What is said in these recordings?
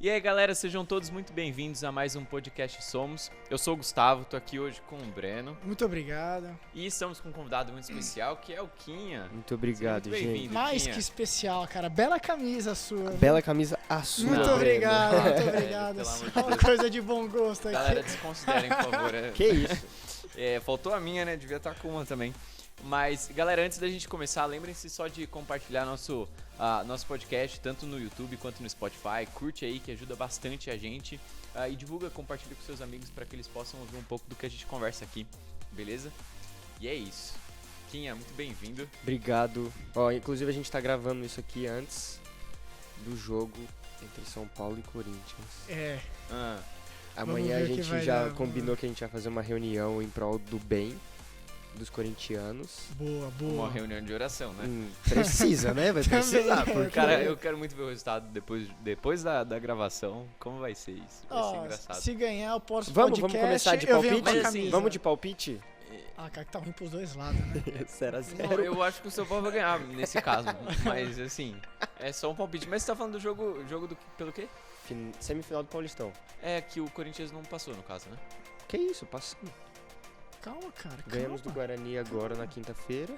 E aí, galera, sejam todos muito bem-vindos a mais um podcast Somos. Eu sou o Gustavo, tô aqui hoje com o Breno. Muito obrigado. E estamos com um convidado muito especial, que é o Quinha. Muito obrigado, Muito bem-vindo, gente. Mais Quinha. que especial, cara. Bela camisa sua. Bela camisa azul. Muito Breno. obrigado, muito obrigado. pelo amor de Só uma Deus. coisa de bom gosto aqui. Galera, desconsiderem, por favor. Que isso? Faltou a minha, né? Devia estar com uma também. Mas, galera, antes da gente começar, lembrem-se só de compartilhar nosso podcast, tanto no YouTube quanto no Spotify. Curte aí, que ajuda bastante a gente. E divulga, compartilha com seus amigos para que eles possam ouvir um pouco do que a gente conversa aqui, beleza? E é isso. Quinha, muito bem-vindo. Obrigado. Ó, inclusive a gente tá gravando isso aqui antes do jogo entre São Paulo e Corinthians. É, Amanhã ver a o que gente vai já dar, combinou que a gente vai fazer uma reunião em prol do bem dos corintianos. boa, Uma boa. reunião de oração, né? Precisa, né? Vai precisar. Também, Porque... Cara, eu quero muito ver o resultado depois da gravação. Como vai ser isso? Vai ser Ó, engraçado. se ganhar, eu posso Vamos podcast, começar de eu venho com a palpite? Mas assim, camisa. Vamos de palpite? Ah, cara, que tá ruim pros dois lados, né? 0x0. Não, eu acho que o São Paulo vai ganhar nesse caso. Mas assim, é só um palpite. Mas você tá falando do jogo pelo quê? Semifinal do Paulistão. É que o Corinthians não passou, no caso, né? Que isso, passamos. Calma, cara, Ganhamos do calma. Guarani agora na quinta-feira.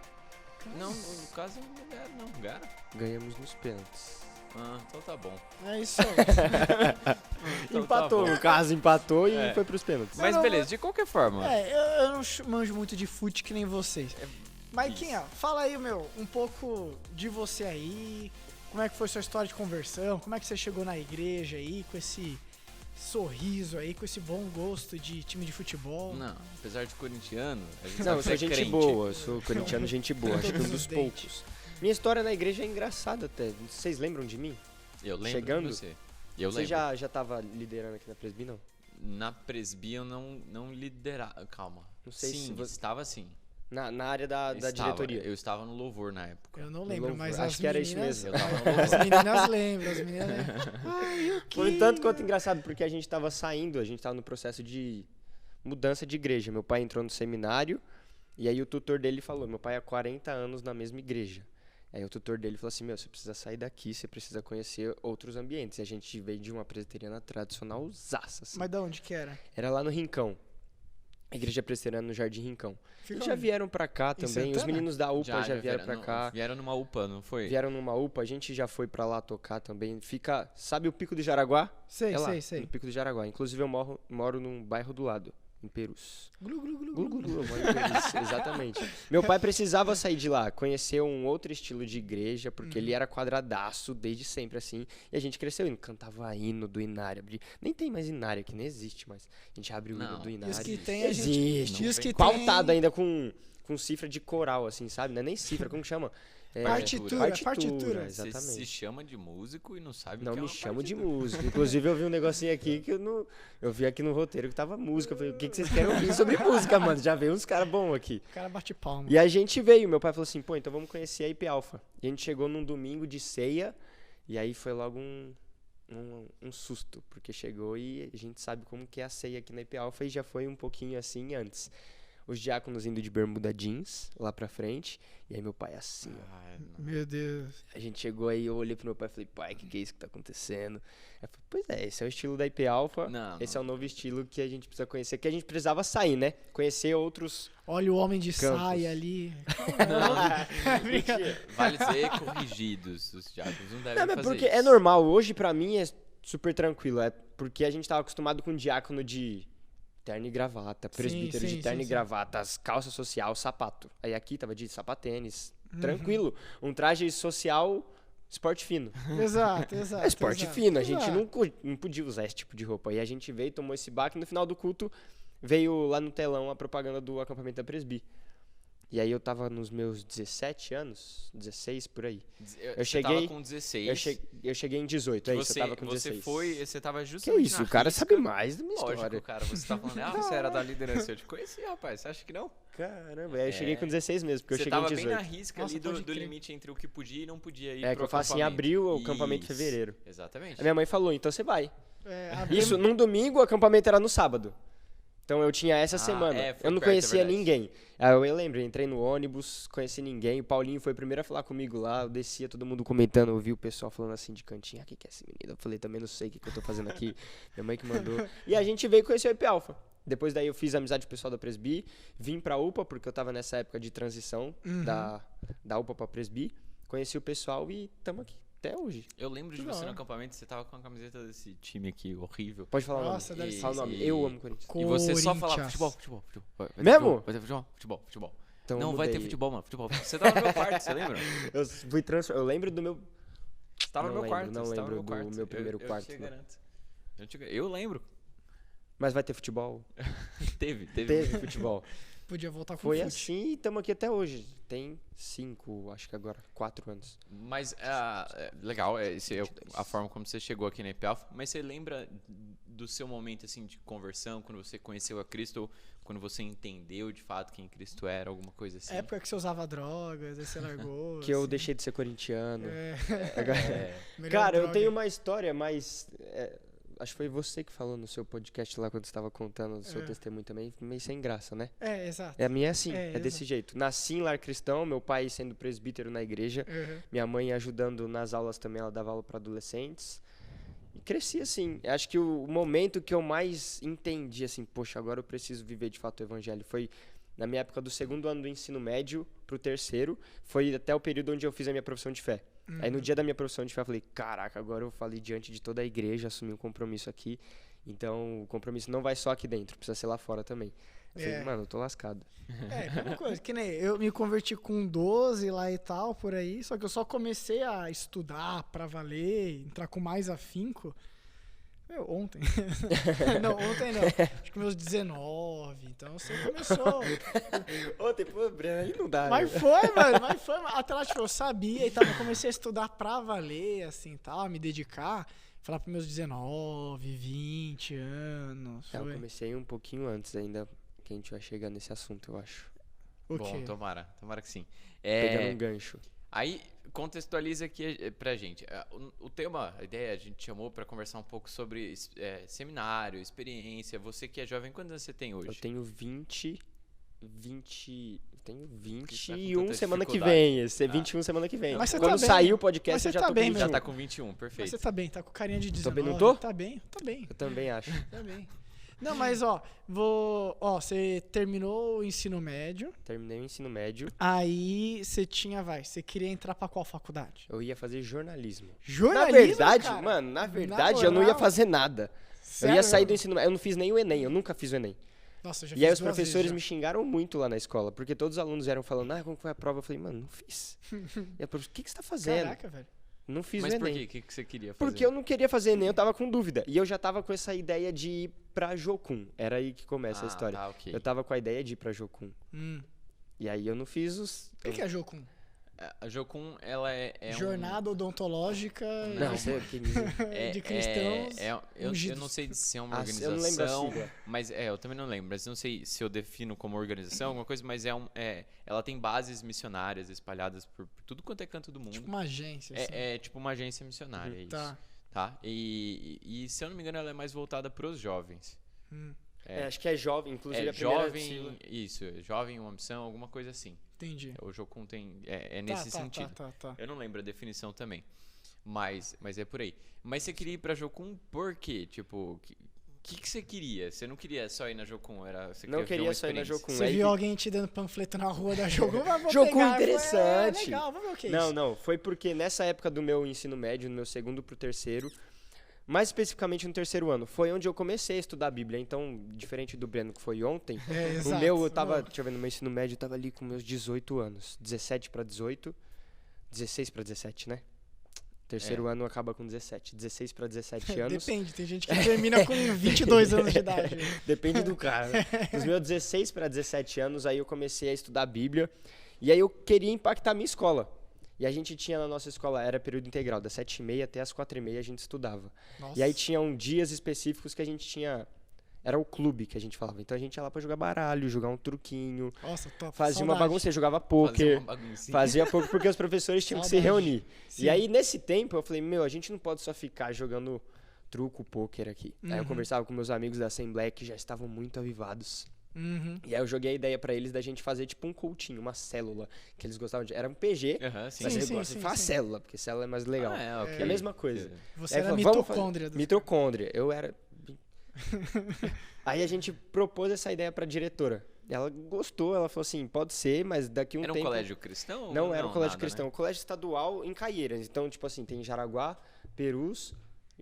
Não, no caso não ganharam, não. Ganharam? Ganhamos nos pênaltis. Ah, então tá bom. É isso aí. Então Empatou, tá bom. no caso, empatou e É. foi pros pênaltis. Mas Não, beleza, de qualquer forma. Eu não manjo muito de fute que nem vocês. Mas, isso. Quinha, fala aí, um pouco de você aí. Como é que foi sua história de conversão? Como é que você chegou na igreja aí, com esse sorriso aí, com esse bom gosto de time de futebol? Não, apesar de corintiano, a gente Não, sabe eu que sou você é gente crente. boa, eu sou corintiano gente boa, acho que um Todos dos os dentes. poucos. Minha história na igreja é engraçada até. Vocês lembram de mim? Eu lembro Chegando? de você. Eu Você lembro. já tava liderando aqui na Presbi, não? Na presbi eu não liderava. Calma. Não sei sim, se você- estava sim. Na área da Estava. diretoria. Eu estava no louvor na época. Eu não lembro, Louvor. mas Acho as que era isso meninas... Eu mesmo. tava no As louvor. meninas lembram, as meninas lembram. Ai, o Foi um Quinha. tanto quanto engraçado, porque a gente tava saindo, a gente tava no processo de mudança de igreja. Meu pai entrou no seminário, e aí o tutor dele falou, meu pai há 40 anos na mesma igreja. Aí o tutor dele falou assim, você precisa sair daqui, você precisa conhecer outros ambientes. E a gente veio de uma presbiteriana tradicional zaça, assim. Mas de onde que era? Era lá no Rincão. A igreja presbiteriana no Jardim Rincão. Fica Eles já onde? vieram pra cá também, os Santana? meninos da UPA já vieram pra não, cá. Vieram numa UPA, não foi? Vieram numa UPA, a gente já foi pra lá tocar também. Fica, sabe o Pico do Jaraguá? Sei, É lá, sei. no Pico do Jaraguá. Inclusive eu moro num bairro do lado, em Perus. Glu, glu, glu, Glu, glu. glu, glu, eu moro em Perus, exatamente. Meu pai precisava sair de lá, conhecer um outro estilo de igreja, porque ele era quadradaço desde sempre, assim. E a gente cresceu indo, cantava hino do Inário. Nem tem mais Inário aqui, nem existe mais. A gente abre o hino Não. do E Inário. os que tem, a gente- existe. e os que Pautado tem- ainda com cifra de coral, assim, sabe? Não é nem cifra, como que chama? É, Partitura. Você exatamente. se chama de músico e não sabe Não o que é me uma chamo de partitura. músico. Inclusive, eu vi um negocinho aqui que eu vi aqui no roteiro que tava música. Eu falei, o que vocês querem ouvir sobre música, mano? Já veio uns caras bons aqui. O cara bate palma. E a gente veio, meu pai falou assim, então vamos conhecer a IP Alpha. E a gente chegou num domingo de ceia, e aí foi logo um susto, porque chegou e a gente sabe como que é a ceia aqui na IP Alpha, e já foi um pouquinho assim antes. Os diáconos indo de bermuda jeans lá pra frente, e aí meu pai assim, ó. Ai, não. Meu Deus. A gente chegou aí, eu olhei pro meu pai e falei, pai, que é isso que tá acontecendo? Aí eu falei, pois é, esse é o estilo da IP Alpha, Não, esse não. é o novo estilo que a gente precisa conhecer, que a gente precisava sair, né? Conhecer outros... Olha o homem de Campos. saia ali. Mentira. Vale ser corrigidos os diáconos, não devem Não, mas fazer porque isso. é normal, hoje pra mim é super tranquilo, é porque a gente tava acostumado com diácono de terno e gravata, presbítero sim, de terno sim, e sim. gravata, calça social, sapato. Aí aqui tava de sapatênis, Uhum. tranquilo, um traje social, esporte fino. Exato, exato. É esporte exato. fino, a gente Exato. não podia usar esse tipo de roupa. E a gente veio, tomou esse baque, no final do culto veio lá no telão a propaganda do acampamento da Presbi. E aí eu tava nos meus 17 anos, 16 por aí. Eu cheguei- tava com 16. Eu cheguei em 18, é isso, Você, eu tava com 16. você tava Que justamente isso, na o cara risca. sabe mais da minha Lógico, história. cara, você tá falando, você era da liderança, eu te conheci, rapaz, você acha que não? Caramba, aí eu cheguei com 16 mesmo, porque eu Você cheguei em tava 18. bem na risca Nossa, ali do pode crer. limite entre o que podia e não podia ir É, pro que eu faço em acampamento. abril, o acampamento em Isso, fevereiro. Exatamente. A minha mãe falou, então você vai. É, Isso, num domingo, o acampamento era no sábado. Então eu tinha essa semana. foi Eu não perto, é conhecia verdade. ninguém. Aí eu lembro, entrei no ônibus, conheci ninguém. O Paulinho foi o primeiro a falar comigo lá. Eu descia, todo mundo comentando. Eu vi o pessoal falando assim de cantinho. Ah, o que é esse menino? Eu falei, também não sei o que eu tô fazendo aqui. Minha mãe que mandou. E a gente veio conhecer o IP Alpha. Depois daí eu fiz amizade com o pessoal da Presbi. Vim pra UPA, porque eu tava nessa época de transição da UPA pra Presbi. Conheci o pessoal e tamo aqui até hoje. Eu lembro de Que você da no hora. acampamento, você tava com a camiseta desse time aqui, horrível. Pode falar Nossa, o nome. deve ser Fala o nome. esse. Eu amo Corinthians. E você só falava Corinthians. futebol. Vai ter Mesmo? Vai ter futebol. Então, Não, eu vai ter mudei. futebol, mano. Futebol. Você tava no meu quarto, você lembra? Eu fui transfer... Eu lembro do meu... Você tava Não no meu lembro, quarto. não você tava no lembro meu do quarto. meu primeiro quarto, Eu te não. garanto. Eu lembro. Mas vai ter futebol? Teve. Teve futebol. Podia voltar com Foi fute. assim e estamos aqui até hoje. Tem 5, acho que agora, 4 anos. Mas, legal, essa é a forma como você chegou aqui na IP Alpha. Mas você lembra do seu momento, assim, de conversão, quando você conheceu a Cristo, ou quando você entendeu, de fato, quem Cristo era, alguma coisa assim? Época que você usava drogas, aí você largou. Que eu assim. deixei de ser corintiano. É, Melhor Cara, eu droga. tenho uma história, mas... acho que foi você que falou no seu podcast lá, quando você estava contando o seu testemunho também, meio sem graça, né? Exato. A minha é assim, É, é desse jeito. Nasci em lar cristão, meu pai sendo presbítero na igreja, Uhum. minha mãe ajudando nas aulas também, ela dava aula para adolescentes. E cresci assim. Acho que o momento que eu mais entendi, assim, poxa, agora eu preciso viver de fato o evangelho, foi na minha época do 2º ano do ensino médio pro 3º, foi até o período onde eu fiz a minha profissão de fé. Aí no dia da minha profissão de fé eu falei, caraca, agora eu falei diante de toda a igreja, assumi um compromisso aqui, então o compromisso não vai só aqui dentro, precisa ser lá fora também. Eu falei, mano, eu tô lascado. Mesma coisa, que nem eu me converti com 12 lá e tal, por aí, só que eu só comecei a estudar pra valer, entrar com mais afinco, ontem. Não, ontem não, acho que meus 19, então você começou. Ontem, pô, Breno, aí não dá, Mas né? foi, mano, até lá, tipo, eu sabia e tal, eu comecei a estudar pra valer, assim, tal, me dedicar, falar pros meus 19, 20 anos, Eu foi. comecei um pouquinho antes ainda, que a gente vai chegar nesse assunto, eu acho. O bom, quê? tomara que sim. Pegando um gancho. Aí, contextualiza aqui pra gente. O tema, a ideia, a gente chamou pra conversar um pouco sobre seminário, experiência. Você que é jovem, quantos anos você tem hoje? Eu tenho 20... Eu tenho Isso vai com 21 tanta semana que dificuldade. vem. Esse é 21 semana que vem. Mas você Quando tá bem. sair o podcast, Mas você eu já tá tô bem, com Já 21. tá com 21, Mas perfeito. você tá bem, tá com carinha de 19. Tô bem, não tô? Tá bem. Eu também acho. Tá bem. Não, mas você terminou o ensino médio, Terminei o ensino médio. aí você queria entrar pra qual faculdade? Eu ia fazer jornalismo. Jornalismo, Na verdade, cara? mano, Na eu não ia moral? fazer nada. Sério? Eu ia sair do ensino médio. Eu não fiz nem o Enem, eu nunca fiz o Enem. Nossa, eu já E aí fiz os 2 professores vezes me xingaram muito lá na escola, porque todos os alunos vieram falando, como foi a prova? Eu falei, mano, não fiz. E a professora, o que você tá já. fazendo? Caraca, velho. Não fiz Mas o por Enem. quê? O que você queria fazer? Porque eu não queria fazer Enem, eu tava com dúvida. E eu já tava com essa ideia de ir pra Jocum. Era aí que começa a história. Tá, ok. Eu tava com a ideia de ir pra Jocum. O E aí eu não fiz os... que é Jocum? A Jocum, ela é Jornada odontológica Não, Não, sei o que... de cristãos eu ungidos. não sei se é uma Ah, eu não lembro a organização, sigla. mas eu também não lembro, mas não sei se eu defino como organização, alguma coisa, mas ela tem bases missionárias espalhadas por tudo quanto é canto do mundo. Tipo uma agência, assim. É tipo uma agência missionária, é isso. Tá. E se eu não me engano, ela é mais voltada para os jovens. acho que é jovem, inclusive É a primeira jovem, sigla. isso, jovem, uma missão, alguma coisa assim. Entendi. O Jocum tem, nesse sentido. Tá. Eu não lembro a definição também. Mas é por aí. Mas você queria ir pra Jocum por quê? Tipo, o que você queria? Você não queria só ir na Jocum? Você Não ver queria uma só ir na experiência? Jocum. Você Aí viu que- alguém te dando panfleto na rua da Jocum? Vou Jocum pegar. interessante. Legal, vamos ver o que é Não, isso. não. Foi porque nessa época do meu ensino médio, no meu 2º pro 3º, mais especificamente no 3º ano, foi onde eu comecei a estudar a Bíblia. Então, diferente do Breno que foi ontem, Exato. o meu, eu tava, deixa eu ver, no meu ensino médio, eu tava ali com meus 18 anos. 17 pra 18, 16 pra 17, né? Terceiro ano acaba com 17. 16 pra 17 anos. Depende, tem gente que termina com 22 anos de idade. Depende do cara. Nos meus 16 para 17 anos, aí eu comecei a estudar a Bíblia. E aí eu queria impactar a minha escola. E a gente tinha na nossa escola, era período integral, das 7h30 até as 4h30 a gente estudava. Nossa. E aí tinham dias específicos que a gente tinha... Era o clube que a gente falava. Então a gente ia lá pra jogar baralho, jogar um truquinho. Nossa, top. Fazia uma Saudade. bagunça, jogava Fazer pôquer. uma baguncinha. Fazia pouco porque os professores tinham que se Saudade. reunir. Sim. E aí, nesse tempo, eu falei, a gente não pode só ficar jogando truco, pôquer aqui. Aí eu Uhum. conversava com meus amigos da Assembleia que já estavam muito avivados. Uhum. E aí eu joguei a ideia pra eles da gente fazer tipo um coutinho, uma célula, que eles gostavam de... Era um PG, Aham, sim. mas Sim, eles sim, gostam de sim, falar sim. célula, porque célula é mais legal. Ah, é, ok. É a mesma coisa. Você Aí era falou, vamos mitocôndria. dos Mitocôndria. Eu era... Aí a gente propôs essa ideia pra diretora. Ela gostou, ela falou assim, pode ser, mas daqui um Era um tempo... colégio cristão? Não era um colégio nada, cristão, né? um colégio estadual em Caieiras. Então, tipo assim, tem Jaraguá, Perus,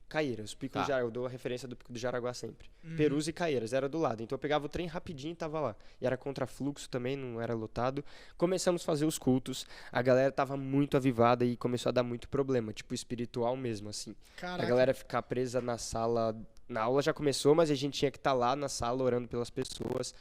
Caieiras. O Pico Tá. do Jaraguá, eu dou a referência do Pico do Jaraguá sempre. Uhum. Perus e Caieiras, era do lado. Então eu pegava o trem rapidinho e tava lá. E era contrafluxo também, não era lotado. Começamos a fazer os cultos, a galera tava muito avivada e começou a dar muito problema, tipo espiritual mesmo, assim. Caraca. A galera ficar presa na sala. Na aula já começou, mas a gente tinha que estar lá na sala orando pelas pessoas.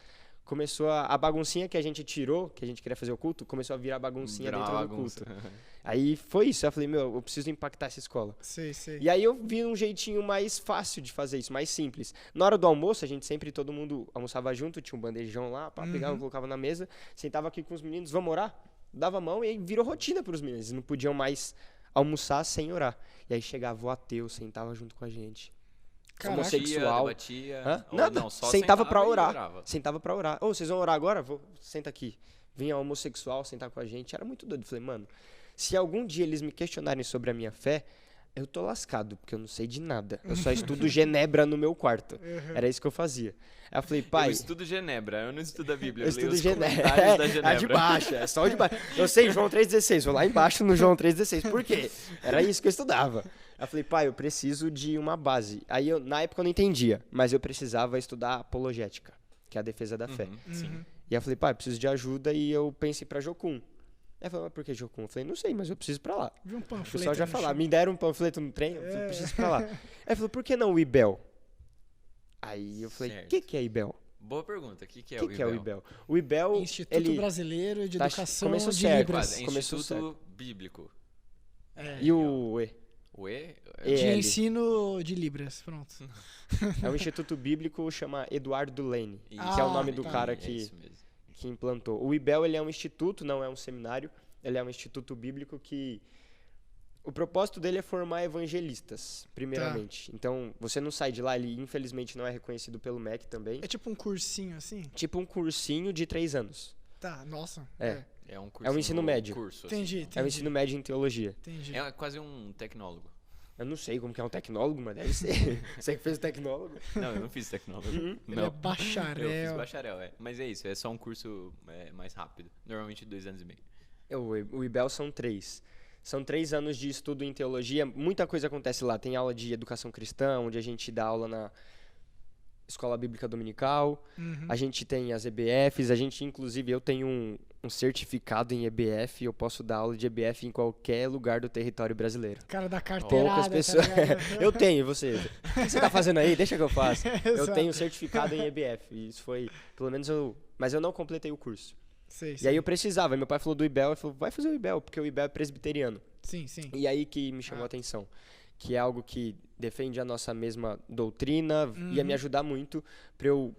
Começou a baguncinha que a gente tirou, que a gente queria fazer o culto, começou a virar baguncinha Virar uma dentro do bagunça. culto. Aí foi isso, eu falei, meu, eu preciso impactar essa escola. Sei, sei. E aí eu vi um jeitinho mais fácil de fazer isso, mais simples. Na hora do almoço, a gente sempre, todo mundo almoçava junto, tinha um bandejão lá, pá, pegava, colocava na mesa, sentava aqui com os meninos, vamos orar? Dava a mão e aí virou rotina para os meninos, eles não podiam mais almoçar sem orar. E aí chegava o ateu, sentava junto com a gente. Caraca. Homossexual. Debatia, Hã? ou Nada, não, só sentava pra e orar. orava. Sentava pra orar. Ô, vocês vão orar agora? Senta aqui. Vinha homossexual sentar com a gente. Era muito doido. Falei, mano, se algum dia eles me questionarem sobre a minha fé, eu tô lascado, porque eu não sei de nada. Eu só estudo Genebra no meu quarto. Era isso que eu fazia. Aí eu falei, pai... Eu estudo Genebra, eu não estudo a Bíblia. Eu Eu leio estudo os Genebra. comentários da É Genebra. de baixo, é só o de baixo. Eu sei João 3,16, vou lá embaixo no João 3,16. Por quê? Era isso que eu estudava. Aí eu falei, pai, eu preciso de uma base. Aí eu, na época eu não entendia, mas eu precisava estudar apologética, que é a defesa da fé. Sim. E aí eu falei, pai, eu preciso de ajuda e eu pensei pra Jocum. Aí ele falou, mas por que Jocum? Eu falei, não sei, mas eu preciso ir pra lá. Vi um O panfleto. pessoal já no falava, chão. me deram um panfleto no trem, eu falei, eu preciso ir pra lá. Aí ele falou, por que não o IBEL? Aí eu falei, o Certo. que é IBEL? Boa pergunta, o que é O o que é o IBEL? IBEL? O IBEL, Instituto ele... Brasileiro de tá- Educação começou de certo, Libras. Quase, é Começou Instituto Bíblico. É. E o E? O E? E- De EL. ensino de Libras, pronto. É um instituto bíblico, chama Eduardo Lane, Isso. que é o nome do tá. cara É que isso mesmo. implantou. O IBEL, ele é um instituto, não é um seminário, ele é um instituto bíblico que... O propósito dele é formar evangelistas, primeiramente. Então, você não sai de lá, ele infelizmente não é reconhecido pelo MEC também. É tipo um cursinho assim? Tipo um cursinho de 3 anos. Tá, nossa. É. É um curso. É um ensino médio. Curso, Entendi, assim. entendi. É um ensino médio em teologia. Entendi. É quase um tecnólogo. Eu não sei como que é um tecnólogo, mas deve ser. Você que fez o tecnólogo? Não, eu não fiz tecnólogo. Ele Não. é bacharel. Eu fiz bacharel, é. Mas é isso, é só um curso mais rápido. Normalmente 2 anos e meio. O IBEL são 3. São 3 anos de estudo em teologia. Muita coisa acontece lá. Tem aula de educação cristã, onde a gente dá aula na escola bíblica dominical. Uhum. A gente tem as EBFs. A gente, inclusive, eu tenho um certificado em EBF. Eu posso dar aula de EBF em qualquer lugar do território brasileiro. Cara da carteirada. Poucas pessoas. Tá ligado? Eu tenho, e você? O que você tá fazendo aí? Deixa que eu faço. Eu Exato. tenho certificado em EBF. E isso foi, pelo menos eu. Mas eu não completei o curso. Sei, E aí eu precisava. Meu pai falou do IBEL. Ele falou, vai fazer o IBEL, porque o IBEL é presbiteriano. Sim, sim. E aí que me chamou a atenção. Que é algo que defende a nossa mesma doutrina. Ia me ajudar muito pra eu,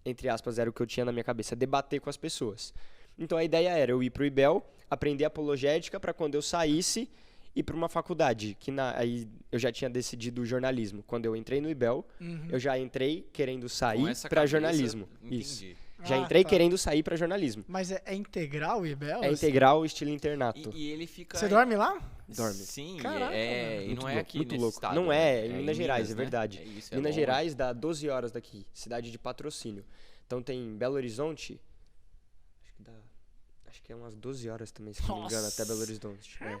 entre aspas, era o que eu tinha na minha cabeça, debater com as pessoas. Então a ideia era eu ir pro IBEL, aprender apologética pra quando eu saísse ir pra uma faculdade. Que aí eu já tinha decidido o jornalismo. Quando eu entrei no IBEL, eu já entrei querendo Com sair essa pra cabeça, jornalismo. entendi. Isso. Já Ah, entrei tá. querendo sair pra jornalismo. Mas é integral o IBEL? É assim? integral, estilo internato. E ele fica... Você dorme lá? Dorme. Sim, Caraca, e Muito não é louco, aqui muito nesse louco. estado. Não né? é, em Minas Gerais, é né? verdade. É isso, é Minas longe. Gerais dá 12 horas daqui, cidade de Patrocínio. Então tem Belo Horizonte, acho que é umas 12 horas também, se não me engano, até Belo Nossa. Horizonte. É.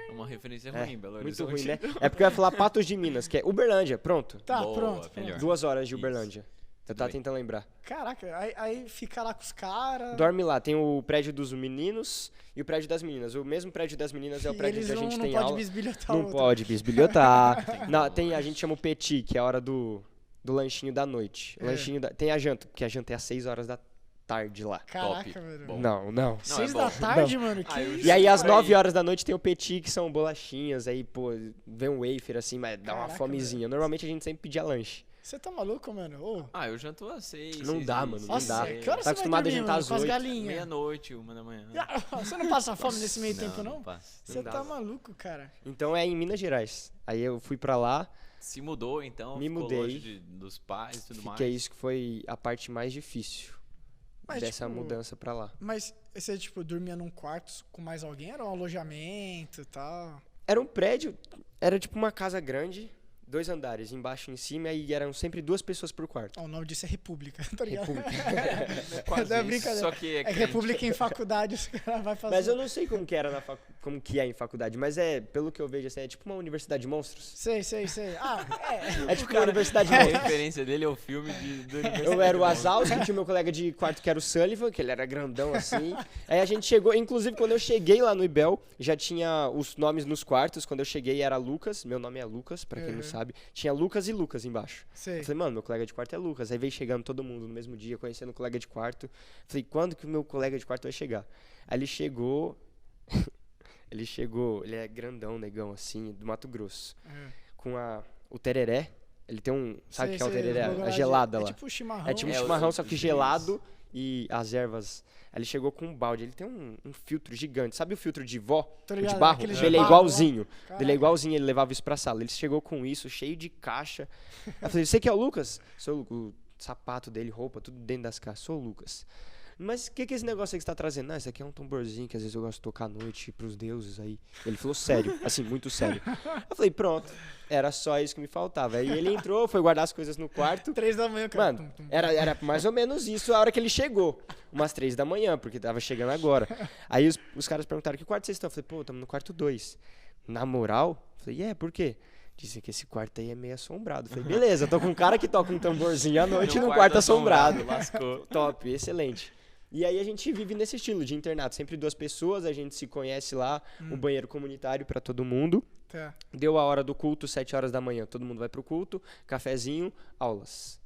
É uma referência É, ruim, Belo muito Horizonte. ruim, né? É porque eu ia falar Patos de Minas, que é Uberlândia, pronto. Tá, Boa, pronto. melhor. 2 horas de Isso. Uberlândia. Eu tava bem. tentando lembrar. Caraca, aí fica lá com os caras. Dorme lá, tem o prédio dos meninos e o prédio das meninas. O mesmo prédio das meninas é o prédio que a gente tem não pode aula. bisbilhotar Não outro. pode bisbilhotar. Não, como, tem, a gente chama o petit, que é a hora do lanchinho da noite. É. Tem a janta, porque a janta é às 6 horas da tarde lá. Caraca, Top. velho. Bom. Não, não. 6 é da bom. tarde, mano? Que Ah, eu isso? E aí às Aí- 9 horas da noite tem o petit, que são bolachinhas, aí, pô, vem um wafer assim, mas dá uma Caraca, fomezinha. Normalmente a gente sempre pedia lanche. Você tá maluco, mano? Ô, Eu janto às 6. Não dá, mano, não nossa, dá. que horas Tá você acostumado a vai dormir, jantar mano, às com as 8. galinhas? Meia-noite, 1h. Você não passa fome nesse meio tempo, não? passa. Você dá, tá mano. maluco, cara. Então é em Minas Gerais. Aí eu fui pra lá, se mudou, então, Me ficou mudei. longe dos pais e tudo mais. Fiquei isso que foi a parte mais difícil Mas, dessa tipo, mudança pra lá. Mas você, tipo, dormia num quarto com mais alguém? Era um alojamento e tal? Era um prédio, era tipo uma casa grande, 2 andares, embaixo e em cima, e eram sempre 2 pessoas por quarto. Ó, o nome disso é República, tá ligado? República. É quase Não é isso, brincadeira. só que É crente. República em faculdade, os caras vai fazer. Mas eu não sei como que era como que é em faculdade, mas pelo que eu vejo, assim, é tipo uma universidade de monstros. Sei. Ah, É tipo uma universidade de A monstros. referência dele é o filme do Universidade Eu era o de Monstros. Azalski, tinha meu colega de quarto que era o Sullivan, que ele era grandão assim. Aí a gente chegou, inclusive quando eu cheguei lá no IBEL, já tinha os nomes nos quartos. Quando eu cheguei era Lucas, meu nome é Lucas, pra quem não sabe. Tinha Lucas e Lucas embaixo. sei. Eu falei, mano, meu colega de quarto é Lucas. Aí veio chegando todo mundo no mesmo dia, conhecendo o colega de quarto. Falei, quando que o meu colega de quarto vai chegar? Aí ele chegou, ele é grandão, negão assim, do Mato Grosso. Com o tereré. Ele tem sabe o que é o tereré? A gelada lá. É tipo chimarrão. É tipo um É, chimarrão, os só que drinks. gelado e as ervas. Aí ele chegou com um balde. Ele tem um filtro gigante. Sabe o filtro de vó? Tô O de ligado, barro? aquele Ele de é barro igualzinho. Caraca. Ele é igualzinho, ele levava isso pra sala. Ele chegou com isso, cheio de caixa. Aí eu falei, você que é o Lucas? Sou o sapato dele, roupa, tudo dentro das caixas. Sou o Lucas. Mas o que é esse negócio aí que você tá trazendo? Não, isso aqui é um tamborzinho que às vezes eu gosto de tocar à noite pros deuses aí. Ele falou sério, assim, muito sério. Eu falei, pronto, era só isso que me faltava. Aí ele entrou, foi guardar as coisas no quarto. 3 da manhã, cara. Mano, era mais ou menos isso a hora que ele chegou. Umas 3 da manhã, porque tava chegando agora. Aí os caras perguntaram, que quarto vocês estão? Eu falei, pô, estamos no quarto 2. Na moral? Eu falei, por quê? Dizem que esse quarto aí é meio assombrado. Eu falei, beleza, tô com um cara que toca um tamborzinho à noite Num num quarto assombrado. Lascou. Top, excelente. E aí a gente vive nesse estilo de internato. Sempre 2 pessoas, a gente se conhece lá, um banheiro comunitário pra todo mundo. Tá. Deu a hora do culto, 7 horas da manhã. Todo mundo vai pro culto, cafezinho, aulas.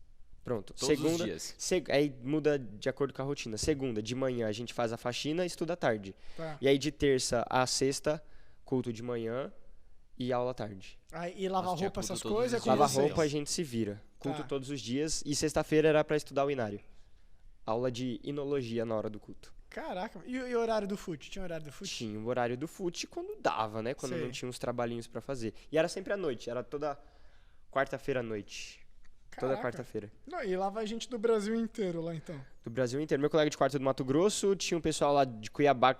Pronto. Todos os dias. Aí muda de acordo com a rotina. Segunda, de manhã, a gente faz a faxina e estuda à tarde. Tá. E aí de terça a sexta, culto de manhã e aula à tarde. Aí, e lavar Nossa, tinha roupa, culto essas todos coisas, é os com dias. Lava vocês. roupa, a gente se vira. Culto Tá. todos os dias. E sexta-feira era pra estudar o inário. Aula de inologia na hora do culto. Caraca. E o horário do fute? Tinha horário do fute? Tinha o horário do fute quando dava, né? Quando Sei. não tinha uns trabalhinhos pra fazer. E era sempre à noite, era toda quarta-feira à noite. Toda Caraca. quarta-feira. Não, e lá vai gente do Brasil inteiro lá, então. Do Brasil inteiro. Meu colega de quarto é do Mato Grosso, tinha um pessoal lá de Cuiabá,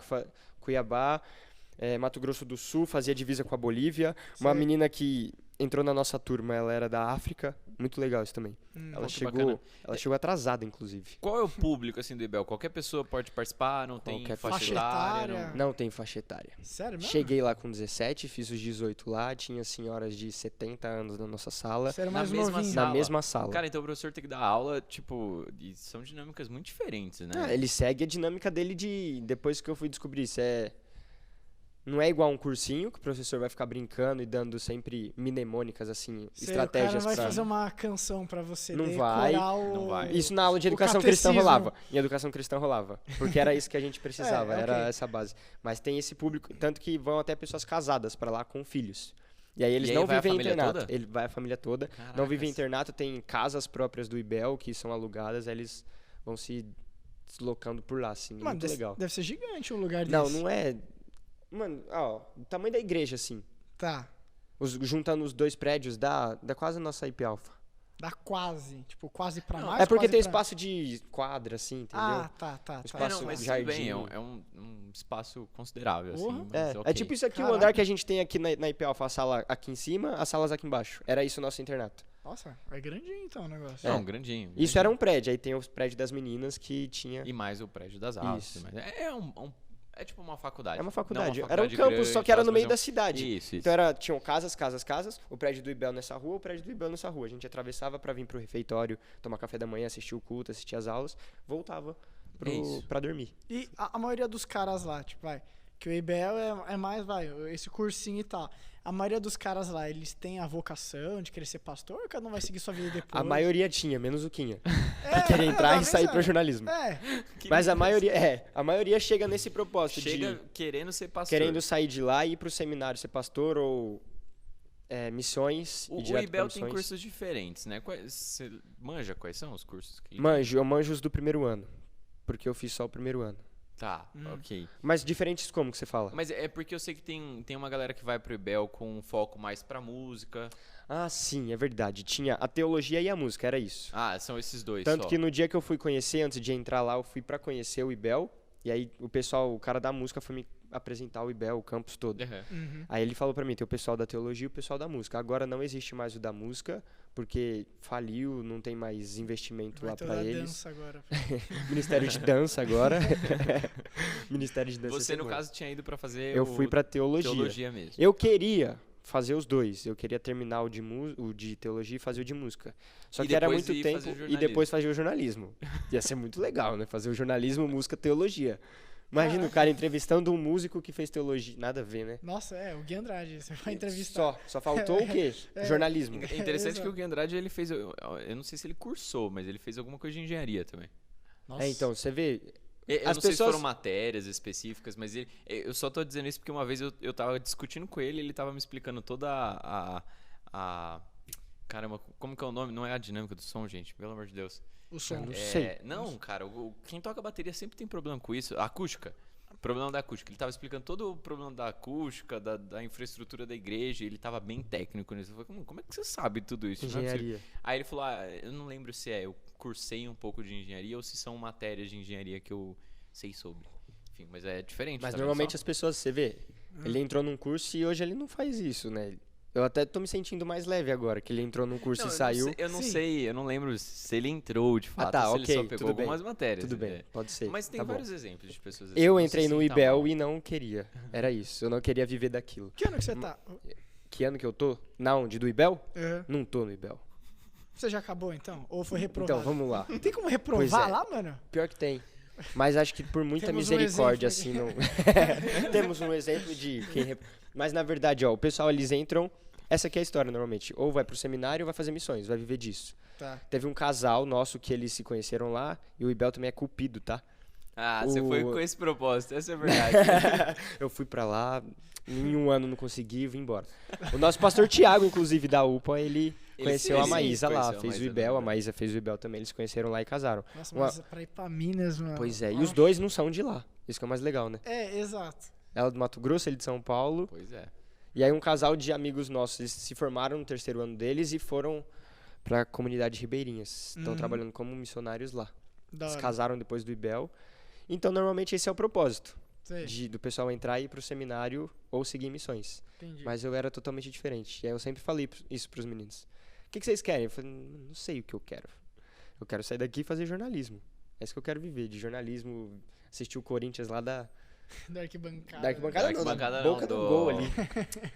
Mato Grosso do Sul, fazia divisa com a Bolívia. Uma Sei. menina que entrou na nossa turma, ela era da África. Muito legal isso também. Pô, que bacana. Ela chegou atrasada, inclusive. Qual é o público, assim, do IBEL? Qualquer pessoa pode participar? Não tem Qualquer faixa pessoa. etária? Faixa etária. Não tem faixa etária. Sério mesmo? Cheguei lá com 17, fiz os 18 lá, tinha senhoras de 70 anos na nossa sala. Você era Na mais mesma novinho. sala. Na mesma sala. Cara, então o professor tem que dar aula, tipo, e são dinâmicas muito diferentes, né? Ah, ele segue a dinâmica dele depois que eu fui descobrir isso. Não é igual um cursinho, que o professor vai ficar brincando e dando sempre mnemônicas, assim, Sei, estratégias o cara vai pra... fazer uma canção pra você Não decorar vai, não vai. Isso na aula de o educação cristã catecismo. rolava. Em educação cristã rolava. Porque era isso que a gente precisava, É, era ok. essa base. Mas tem esse público, tanto que vão até pessoas casadas pra lá com filhos. E aí eles E aí não vai a vivem em família internato. toda? Ele vai a família toda. Não Caracas. vivem em internato, tem casas próprias do IBEL que são alugadas, aí eles vão se deslocando por lá, assim. Mano, muito legal. deve ser gigante um lugar Não, desse. não é. Mano, ó, o tamanho da igreja, assim. Tá. Juntando os 2 prédios, dá quase a nossa IP Alpha. Dá quase. Tipo, quase pra Não, mais. É porque quase tem pra... espaço de quadra, assim, entendeu? Ah, tá. Espaço não, mas de tudo bem, jardim. é um espaço considerável, Porra. assim. Mas É ok. tipo isso aqui, o Caraca. andar que a gente tem aqui na IP Alpha, a sala aqui em cima, as salas aqui embaixo. Era isso o nosso internato. Nossa, é grandinho então o negócio. Não, grandinho. Isso era um prédio, aí tem os prédios das meninas que tinha... E mais o prédio das aulas. Isso. Mas é tipo uma faculdade. É uma Não faculdade. uma Era um faculdade campus, grande, só que era tal, no meio mas da cidade. Isso. Então tinham casas, o prédio do IBEL nessa rua, o prédio do IBEL nessa rua. A gente atravessava pra vir pro refeitório, tomar café da manhã, assistir o culto, assistir as aulas, voltava isso. pra dormir. E a maioria dos caras lá, tipo, vai, que o IBL é mais, vai, esse cursinho e tal. A maioria dos caras lá, eles têm a vocação de querer ser pastor ou cada um vai seguir sua vida depois? A maioria tinha, menos o Quinha. É, Que queria entrar eu e sair pensando. pro jornalismo. É, Mas a maioria chega nesse propósito Chega de querendo ser pastor. querendo sair de lá e ir pro seminário ser pastor ou missões O e direto pra IBEL tem missões. cursos diferentes, né? Você manja quais são os cursos? Que... Eu manjo os do primeiro ano, porque eu fiz só o primeiro ano. Tá, ok. Mas diferentes como que você fala? Mas é porque eu sei que tem uma galera que vai pro IBEL com um foco mais pra música. Ah, sim, é verdade. Tinha a teologia e a música, era isso. Ah, são esses dois Tanto só. que no dia que eu fui conhecer, antes de entrar lá, eu fui pra conhecer o IBEL. E aí o cara da música foi me apresentar o IBEL, o campus todo. Uhum. Aí ele falou pra mim, tem o pessoal da teologia e o pessoal da música. Agora não existe mais o da música, porque faliu, não tem mais investimento Vai lá toda pra a eles. dança agora. Ministério de dança agora. Ministério de dança. Você, no bom. caso, tinha ido pra fazer Eu fui pra teologia mesmo. Eu queria fazer os dois. Eu queria terminar o de teologia e fazer o de música. Só E que era depois muito ir tempo fazer o e jornalismo. depois fazer o jornalismo. Ia ser muito legal, né? Fazer o jornalismo, música, teologia. Imagina o cara entrevistando um músico que fez teologia. Nada a ver, né? Nossa, o Gui Andrade, você vai entrevistar. Só faltou o quê? Jornalismo. É interessante Exato. que o Gui Andrade, ele fez... Eu não sei se ele cursou, mas ele fez alguma coisa de engenharia também. Nossa. Então, você vê... Eu As não sei se pessoas- foram matérias específicas, mas eu só tô dizendo isso porque uma vez eu tava discutindo com ele, ele tava me explicando toda caramba, como que é o nome? Não é a dinâmica do som, gente, pelo amor de Deus. O som. Não sei. Não, cara, quem toca bateria sempre tem problema com isso. A acústica. Problema da acústica. Ele tava explicando todo o problema da acústica, da infraestrutura da igreja, e ele tava bem técnico nisso. Eu falei, como é que você sabe tudo isso? Não é possível." Engenharia. Aí ele falou, eu não lembro se eu cursei um pouco de engenharia ou se são matérias de engenharia que eu sei sobre. Enfim, mas é diferente. Mas tá vendo normalmente só? as pessoas, você vê, ele entrou num curso e hoje ele não faz isso, né? Eu até tô me sentindo mais leve agora, que ele entrou num curso Não, e saiu. Eu não Sim. sei, eu não lembro se ele entrou de fato, tá, ou se ok, ele só pegou tudo bem. algumas matérias. Tudo bem, pode ser. Mas tem tá bom. vários exemplos de pessoas assim. Eu não se entrei no sinta IBEL mal. e não queria. Era isso. Eu não queria viver daquilo. Que ano que você tá? Que ano que eu tô? Na onde? Do IBEL? Uhum. Não tô no IBEL. Você já acabou, então? Ou foi reprovado? Então, vamos lá. Tem como reprovar Pois é. lá, mano? Pior que tem. Mas acho que por muita Temos um misericórdia, exemplo assim, não. Temos um exemplo de quem. Mas na verdade, ó, o pessoal eles entram. Essa aqui é a história normalmente. Ou vai pro seminário ou vai fazer missões, vai viver disso. Tá. Teve um casal nosso que eles se conheceram lá e o IBEL também é cupido, tá? Ah, você foi O- com esse propósito, essa é a verdade. Eu fui pra lá, em um ano não consegui e vim embora. O nosso pastor Tiago, inclusive, da UPA, ele conheceu a sim, Maísa lá, conheceu a fez o Maísa IBEL, no a Maísa fez o IBEL também, eles se conheceram lá e casaram. Nossa, Uma- mas pra ir pra Minas, mano. Pois é, e os Nossa. dois não são de lá, isso que é o mais legal, né? É, exato. Ela do Mato Grosso, ele de São Paulo, Pois é. e aí um casal de amigos nossos, eles se formaram no terceiro ano deles e foram pra comunidade ribeirinhas, estão Uhum. trabalhando como missionários lá. Da Eles hora. casaram depois do IBEL, então normalmente esse é o propósito. Sei, Do pessoal entrar e ir pro seminário ou seguir missões. entendi. Mas eu era totalmente diferente. E aí eu sempre falei isso pros meninos. O que vocês querem? Eu falei, não sei o que eu quero. Eu quero sair daqui e fazer jornalismo. É isso que eu quero viver, de jornalismo. Assistir o Corinthians lá da Da arquibancada. arquibancada, Da não, da arquibancada boca não, do gol ali.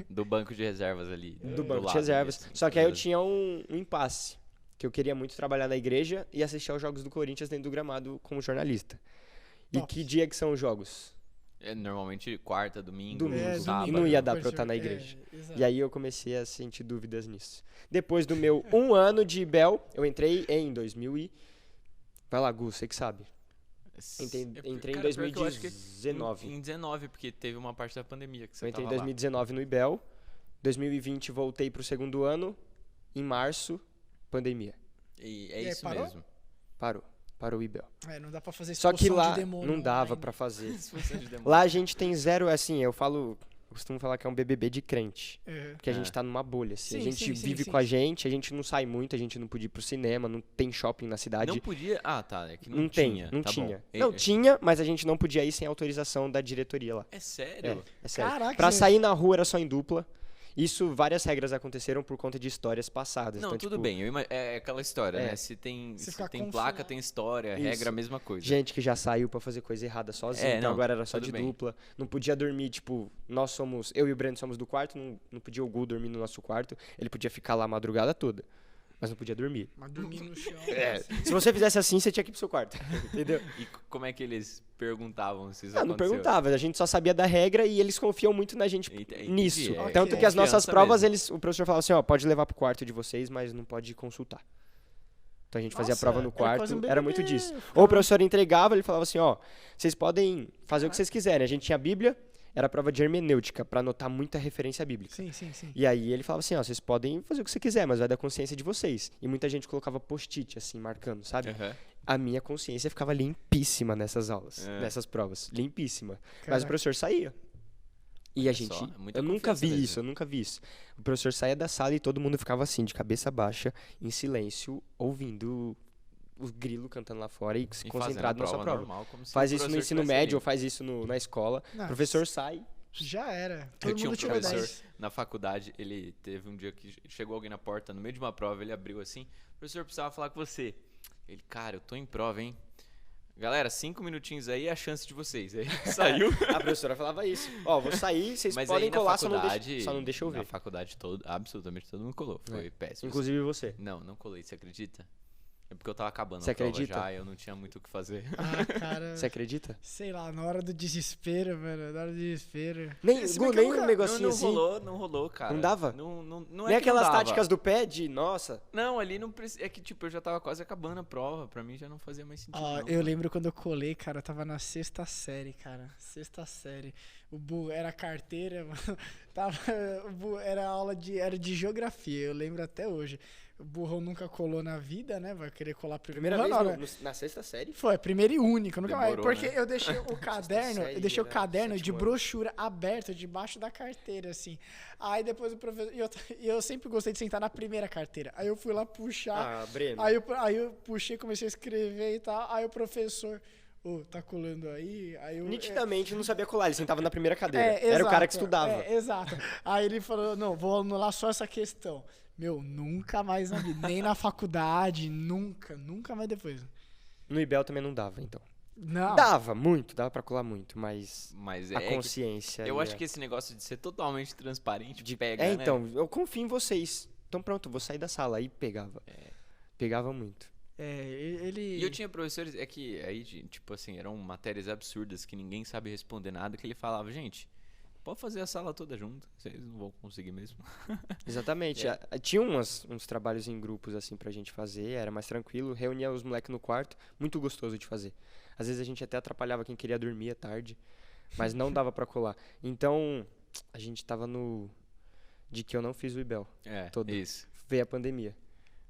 Do banco de reservas ali. Do banco de lado, reservas. assim, Só que aí eu beleza. tinha um impasse. Que eu queria muito trabalhar na igreja e assistir aos jogos do Corinthians dentro do gramado como jornalista. E Top. que dia que são os jogos? É normalmente quarta, domingo, Domingo. sábado. E não ia dar pra eu estar na igreja. E aí eu comecei a sentir dúvidas nisso. Depois do meu 1 ano de IBEL, eu entrei em 2000 e... Vai lá, Gu, você que sabe. Entrei em Cara, pior que eu acho que 2019. Em 19, porque teve uma parte da pandemia que você Eu entrei em tava lá. 2019 no IBEL. 2020 voltei pro segundo ano. Em março, pandemia. E é E aí, isso parou? mesmo. Parou o IBEL. É, não dá pra fazer Só que expulsão lá de demônio não dava online. pra fazer. Expulsão de demônio. Lá a gente tem zero, assim, eu costumo falar que é um BBB de crente. Uhum. Porque a gente tá numa bolha, assim. A Sim, gente sim, sim, vive sim. com a gente não sai muito, a gente não podia ir pro cinema, não tem shopping na cidade. Não podia... Ah, tá. É que não, Não tinha. não tá tinha. Bom. Não, tinha, mas a gente não podia ir sem autorização da diretoria lá. É sério? É sério. Caraca, Pra você- sair na rua era só em dupla. Isso, várias regras aconteceram por conta de histórias passadas. Não, então, tudo tipo, bem. É aquela história, É. né? Se tem, Se se ficar tem confuso, placa, né? tem história. Isso. Regra, a mesma coisa. Gente que já saiu pra fazer coisa errada sozinho, É, então não, agora era só tudo de bem. dupla. Não podia dormir, tipo, eu e o Breno somos do quarto, não podia o Gu dormir no nosso quarto. Ele podia ficar lá a madrugada toda, mas não podia dormir. Mas dormir no chão. É, assim. se você fizesse assim, você tinha que ir pro seu quarto, entendeu? E como é que eles perguntavam se isso Não aconteceu? perguntava, a gente só sabia da regra e eles confiam muito na gente Entendi, nisso. é, Tanto é que as nossas confiança provas, mesmo. o professor falava assim, ó, pode levar pro quarto de vocês, mas não pode consultar. Então a gente fazia a Nossa, prova no era quarto, quase um era BBB, muito disso. ficava- Ou o professor entregava, ele falava assim, ó, vocês podem fazer o que vocês quiserem. A gente tinha a Bíblia, era a prova de hermenêutica, pra anotar muita referência bíblica. Sim, sim, sim. E aí ele falava assim, ó, vocês podem fazer o que você quiser, mas vai da consciência de vocês. E muita gente colocava post-it, assim, marcando, sabe? Aham. a minha consciência ficava limpíssima nessas aulas, nessas provas. Limpíssima. Mas Caraca. o professor saía. E a Olha gente. só, é muita Eu nunca confiança vi mesmo. isso, eu nunca vi isso. O professor saía da sala e todo mundo ficava assim, de cabeça baixa, em silêncio, ouvindo o grilo cantando lá fora e E concentrado na fazendo a sua prova. normal, como se Faz o isso no professor ensino tivesse médio ou ali. faz isso na escola. Não, O professor sai. Já era. Eu Todo tinha um mundo tirou professor 10. na faculdade, ele teve um dia que chegou alguém na porta, no meio de uma prova, ele abriu assim, professor, precisava falar com você. Ele, cara, eu tô em prova, hein? Galera, 5 minutinhos aí é a chance de vocês. Aí saiu. A professora falava isso. Ó, vou sair, vocês Mas podem aí na colar, faculdade, só não deixa eu ver. Na faculdade, absolutamente todo mundo colou. Foi péssimo. Inclusive você. Não colei, você acredita? É porque eu tava acabando Você a prova acredita? já e eu não tinha muito o que fazer. Ah, cara. Você acredita? Sei lá, na hora do desespero, mano. Na hora do desespero. Nem, Se Gu, bem que eu nem nunca- um negocinho não assim. rolou, cara. Não dava? Não Nem é que aquelas não dava. táticas do pé de, nossa. Não, ali não precisa. É que, tipo, eu já tava quase acabando a prova. Pra mim já não fazia mais sentido. Ó, não, eu mano. lembro quando eu colei, cara, eu tava na 6ª série, cara. 6ª série. O Bu era carteira, mano. O Bu era era de geografia, eu lembro até hoje. O burrão nunca colou na vida, né? Vai querer colar primeiro. Primeira Não, vez não, né? na 6ª série? Foi, primeira e única, nunca mais. Demorou, Porque né? eu deixei o caderno, série eu deixei o era caderno de 7º ano. brochura aberto debaixo da carteira, assim. Aí depois o professor. E eu sempre gostei de sentar na primeira carteira. Aí eu fui lá puxar. Ah, Breno. Aí eu puxei, comecei a escrever e tal. Aí o professor. Ô, tá colando aí? Aí eu. Nitidamente não sabia colar, ele sentava na primeira cadeira. É, Era o cara exato, que estudava. Exato. Aí ele falou: não, vou anular só essa questão. Meu, nunca mais na vida. Nem na faculdade, nunca mais depois. No IBEL também não dava, então. Não. Dava muito, dava pra colar muito, mas Mas a é que consciência. eu ali acho é- que esse negócio de ser totalmente transparente pega, É, né? então, eu confio em vocês. Então pronto, vou sair da sala. Aí pegava. Pegava muito. É, ele. E eu tinha professores, é que aí, tipo assim, eram matérias absurdas que ninguém sabe responder nada, que ele falava, gente, pode fazer a sala toda junto, vocês não vão conseguir mesmo. Exatamente. Tinha uns trabalhos em grupos assim pra gente fazer, era mais tranquilo. Reunia os moleques no quarto, muito gostoso de fazer. Às vezes a gente até atrapalhava quem queria dormir à tarde, mas não dava pra colar. Então, a gente tava no. De que eu não fiz o IBEL. É, Todo. isso. Veio a pandemia.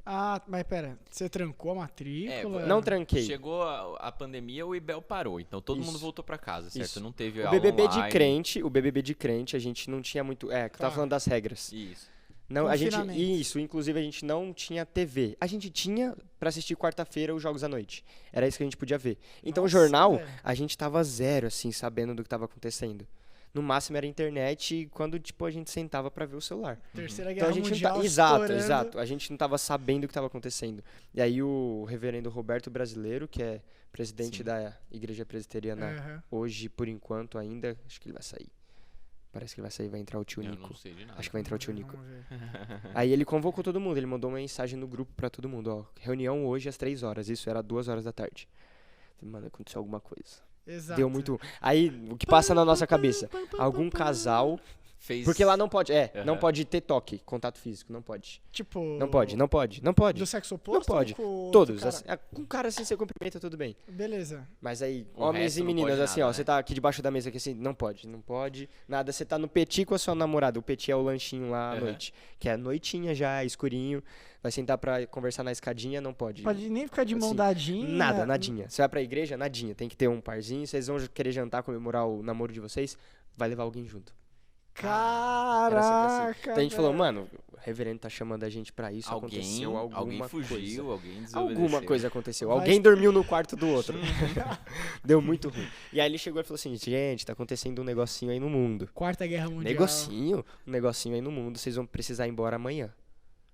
Ah, mas pera, você trancou a matrícula? Não tranquei. Chegou a pandemia, o IBEL parou, então todo mundo Isso. voltou pra casa, certo? Isso. Não teve O aula BBB de online. crente, a gente não tinha muito. É, que eu tava Tá. falando das regras. Isso. Não, a gente, Confinamento. isso, inclusive a gente não tinha TV. A gente tinha pra assistir quarta-feira os jogos à noite. Era isso que a gente podia ver. Então Nossa, o jornal, velho. a gente tava zero, assim, sabendo do que tava acontecendo. No máximo era internet quando, tipo, a gente sentava pra ver o celular. Terceira Então Guerra a gente Mundial não tá, exato, estourando. exato. A gente não tava sabendo o que tava acontecendo. E aí o reverendo Roberto Brasileiro, que é presidente Sim. da Igreja Presbiteriana Aham. hoje, por enquanto ainda, acho que ele vai sair. Parece que ele vai sair, vai entrar o tio Eu Nico. não sei de nada. Acho que vai entrar o tio Nico. Vamos ver. Aí ele convocou todo mundo, ele mandou uma mensagem no grupo pra todo mundo, ó, reunião hoje às 3 horas, isso era 2 horas da tarde. Mano, aconteceu alguma coisa. Exato. Deu muito. Aí, o que passa na nossa cabeça? Algum casal. Fez... Porque lá não pode, não Aham. pode ter toque, contato físico, não pode. Tipo. Não pode, não pode, não pode. Do sexo oposto? Não pode. ou com outro Todos. cara? Assim, com cara assim você cumprimenta, tudo bem. Beleza. Mas aí, O homens resto e não meninas, pode assim, nada, ó, você né? tá aqui debaixo da mesa aqui assim, não pode, nada. Você tá no petit com a sua namorada. O petit é o lanchinho lá à Aham. noite. Que é noitinha já, escurinho. Vai sentar pra conversar na escadinha, não pode. Pode nem ficar de mão Assim, dadinha. Nada, nadinha. Você vai pra igreja, nadinha. Tem que ter um parzinho. Vocês vão querer jantar, comemorar o namoro de vocês, vai levar alguém junto. Era sempre assim. Caraca. Então a gente falou, velho. mano, o reverendo tá chamando a gente pra isso, aconteceu alguma alguém fugiu, coisa. alguém desobedeceu. Alguma coisa aconteceu. Vai Alguém ser- dormiu no quarto do outro. Deu muito ruim. E aí ele chegou e falou assim, gente, tá acontecendo um negocinho aí no mundo. Quarta Guerra Mundial. Um negocinho aí no mundo, vocês vão precisar ir embora amanhã.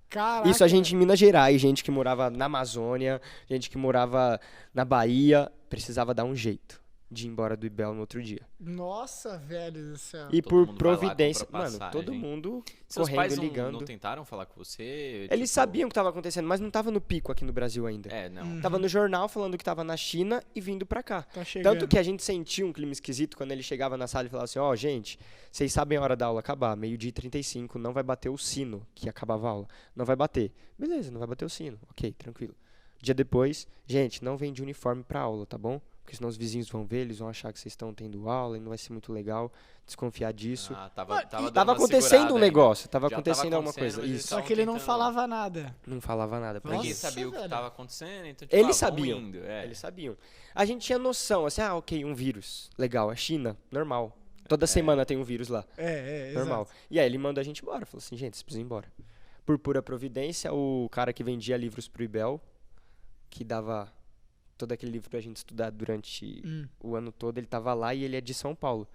Caraca. Isso a gente em Minas Gerais, gente que morava na Amazônia, gente que morava na Bahia, precisava dar um jeito de ir embora do IBEL no outro dia. Nossa, velho do céu. E Todo por mundo vai lá, providência, compra mano, passagem. todo mundo Seus correndo, pais ligando. não tentaram falar com você? Eles Tipo, sabiam o que estava acontecendo, mas não tava no pico aqui no Brasil ainda. É, não. Uhum. Tava no jornal falando que tava na China e vindo pra cá. Tá chegando. Tanto que a gente sentia um clima esquisito quando ele chegava na sala e falava assim, ó, gente, vocês sabem a hora da aula acabar, 12h35, não vai bater o sino que acabava a aula. Não vai bater. Beleza, não vai bater o sino. Ok, tranquilo. Dia depois, gente, não vem de uniforme pra aula, tá bom? Porque senão os vizinhos vão ver, eles vão achar que vocês estão tendo aula e não vai ser muito legal. Desconfiar disso. Dando Tava uma acontecendo segurada um ainda. negócio, tava Já acontecendo tava alguma coisa. acontecendo, mas Isso. Só estavam que ele não tentando- falava nada. Não falava nada pra Nossa, gente. Ninguém sabia o que velho. estava acontecendo, então tipo, Eles vão sabiam. indo, é. Eles sabiam. A gente tinha noção, assim, ok, um vírus. Legal, é China, normal. Toda semana tem um vírus lá. Normal. Exato. E aí ele mandou a gente embora. Falou assim, gente, vocês precisam ir embora. Por pura providência, o cara que vendia livros pro IBEL, que dava todo aquele livro pra gente estudar durante o ano todo, ele tava lá e ele é de São Paulo.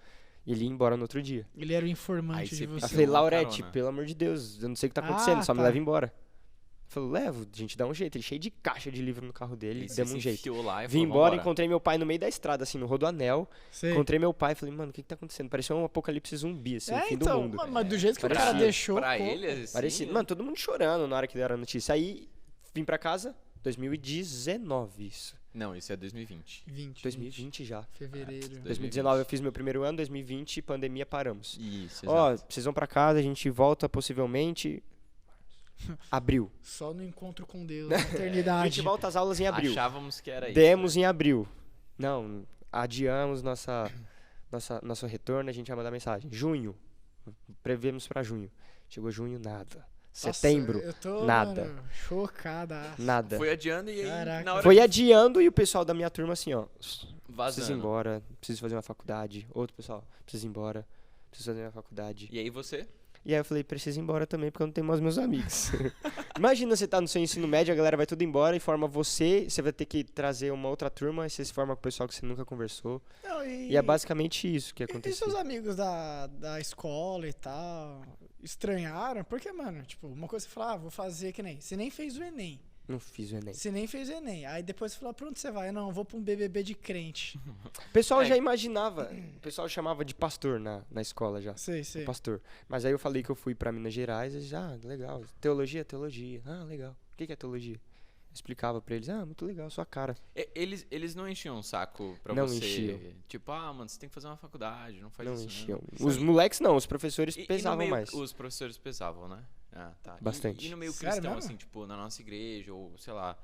E ele ia embora no outro dia. Ele era o Aí informante você de pediu Eu você. falei, uma Laurete, carona. pelo amor de Deus, eu não sei o que tá acontecendo, só me tá. leva embora. Ele falou, levo, a gente dá um jeito. Ele cheio de caixa de livro no carro dele, E você demos se um jeito. enfiou lá e Vim falou, embora, "Vambora." encontrei meu pai no meio da estrada, assim, no Rodoanel. Sei. Encontrei meu pai, falei, mano, o que tá acontecendo? Parecia um apocalipse zumbi, assim, o fim do então, mundo. mas do jeito que o Parecia. cara deixou. Pra pô, ele, assim, Parecia, mano, todo mundo chorando na hora que deram a notícia. Aí, vim pra casa, 2019 isso. Não, isso é 2020. 2020 já. Fevereiro. 2019 eu fiz meu primeiro ano, 2020, pandemia, paramos. Isso, Ó, exato. vocês vão pra casa, a gente volta possivelmente... Abril. Só no encontro com Deus, na A gente eternidade. volta às aulas em abril. Achávamos que era isso. Demos né? em abril. Não, adiamos nosso retorno, a gente vai mandar mensagem. Junho. Prevemos pra junho. Chegou junho, nada. Nossa, Setembro, eu tô, nada. mano, chocada. nada. Foi adiando e aí Caraca. na hora Foi adiando e o pessoal da minha turma assim, ó. Preciso ir vazando. embora, preciso fazer uma faculdade. Outro pessoal, preciso ir embora, preciso fazer uma faculdade. E aí você? E aí eu falei, preciso ir embora também porque eu não tenho mais meus amigos. Imagina você tá no seu ensino médio, a galera vai tudo embora e forma você vai ter que trazer uma outra turma e você se forma com o pessoal que você nunca conversou. Não, E é basicamente isso que E aconteceu. seus amigos da escola e tal, estranharam? Porque, mano, tipo, uma coisa você fala, vou fazer que nem... Você nem fez o Enem. Não fiz o Enem. Você nem fez o Enem. Aí depois você fala, pra onde você vai? Não, eu vou pra um BBB de crente. O pessoal É. já imaginava, o pessoal chamava de pastor na escola já. Sei, sei. Pastor. Mas aí eu falei que eu fui pra Minas Gerais, eles, legal. Teologia. Legal. O que é teologia? Eu explicava pra eles, muito legal, sua cara. Eles não enchiam um saco pra Não você. enchiam. Tipo, mano, você tem que fazer uma faculdade, não faz Não isso enchiam. não. Os moleques não, os professores E no pesavam meio- mais. Os professores pesavam, né? Ah, tá. Bastante. E no meio Sério cristão, mesmo? assim, tipo, na nossa igreja, ou sei lá,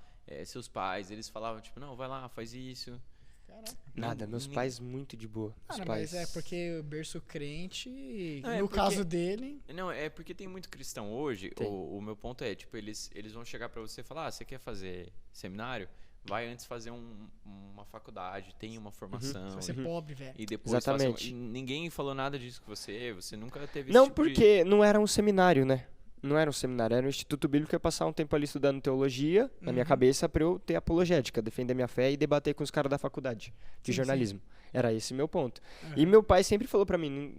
seus pais, eles falavam, tipo, não, vai lá, faz isso. Caraca. Nada, meus nem- pais muito de boa. Os Cara, pais... mas é porque o berço crente, Não, é no porque- caso dele... Não, é porque tem muito cristão hoje. Tem. O meu ponto é, tipo, eles vão chegar pra você e falar, você quer fazer seminário? Vai antes fazer uma faculdade, tem uma formação. Você vai ser pobre, velho. E depois Exatamente. E ninguém falou nada disso com você nunca teve Não, esse tipo de- porque não era um seminário, né? Não era um seminário, era um Instituto Bíblico que ia passar um tempo ali estudando teologia, na minha cabeça, pra eu ter apologética, defender minha fé e debater com os caras da faculdade de Sim, jornalismo. Era esse meu ponto. Uhum. E meu pai sempre falou pra mim,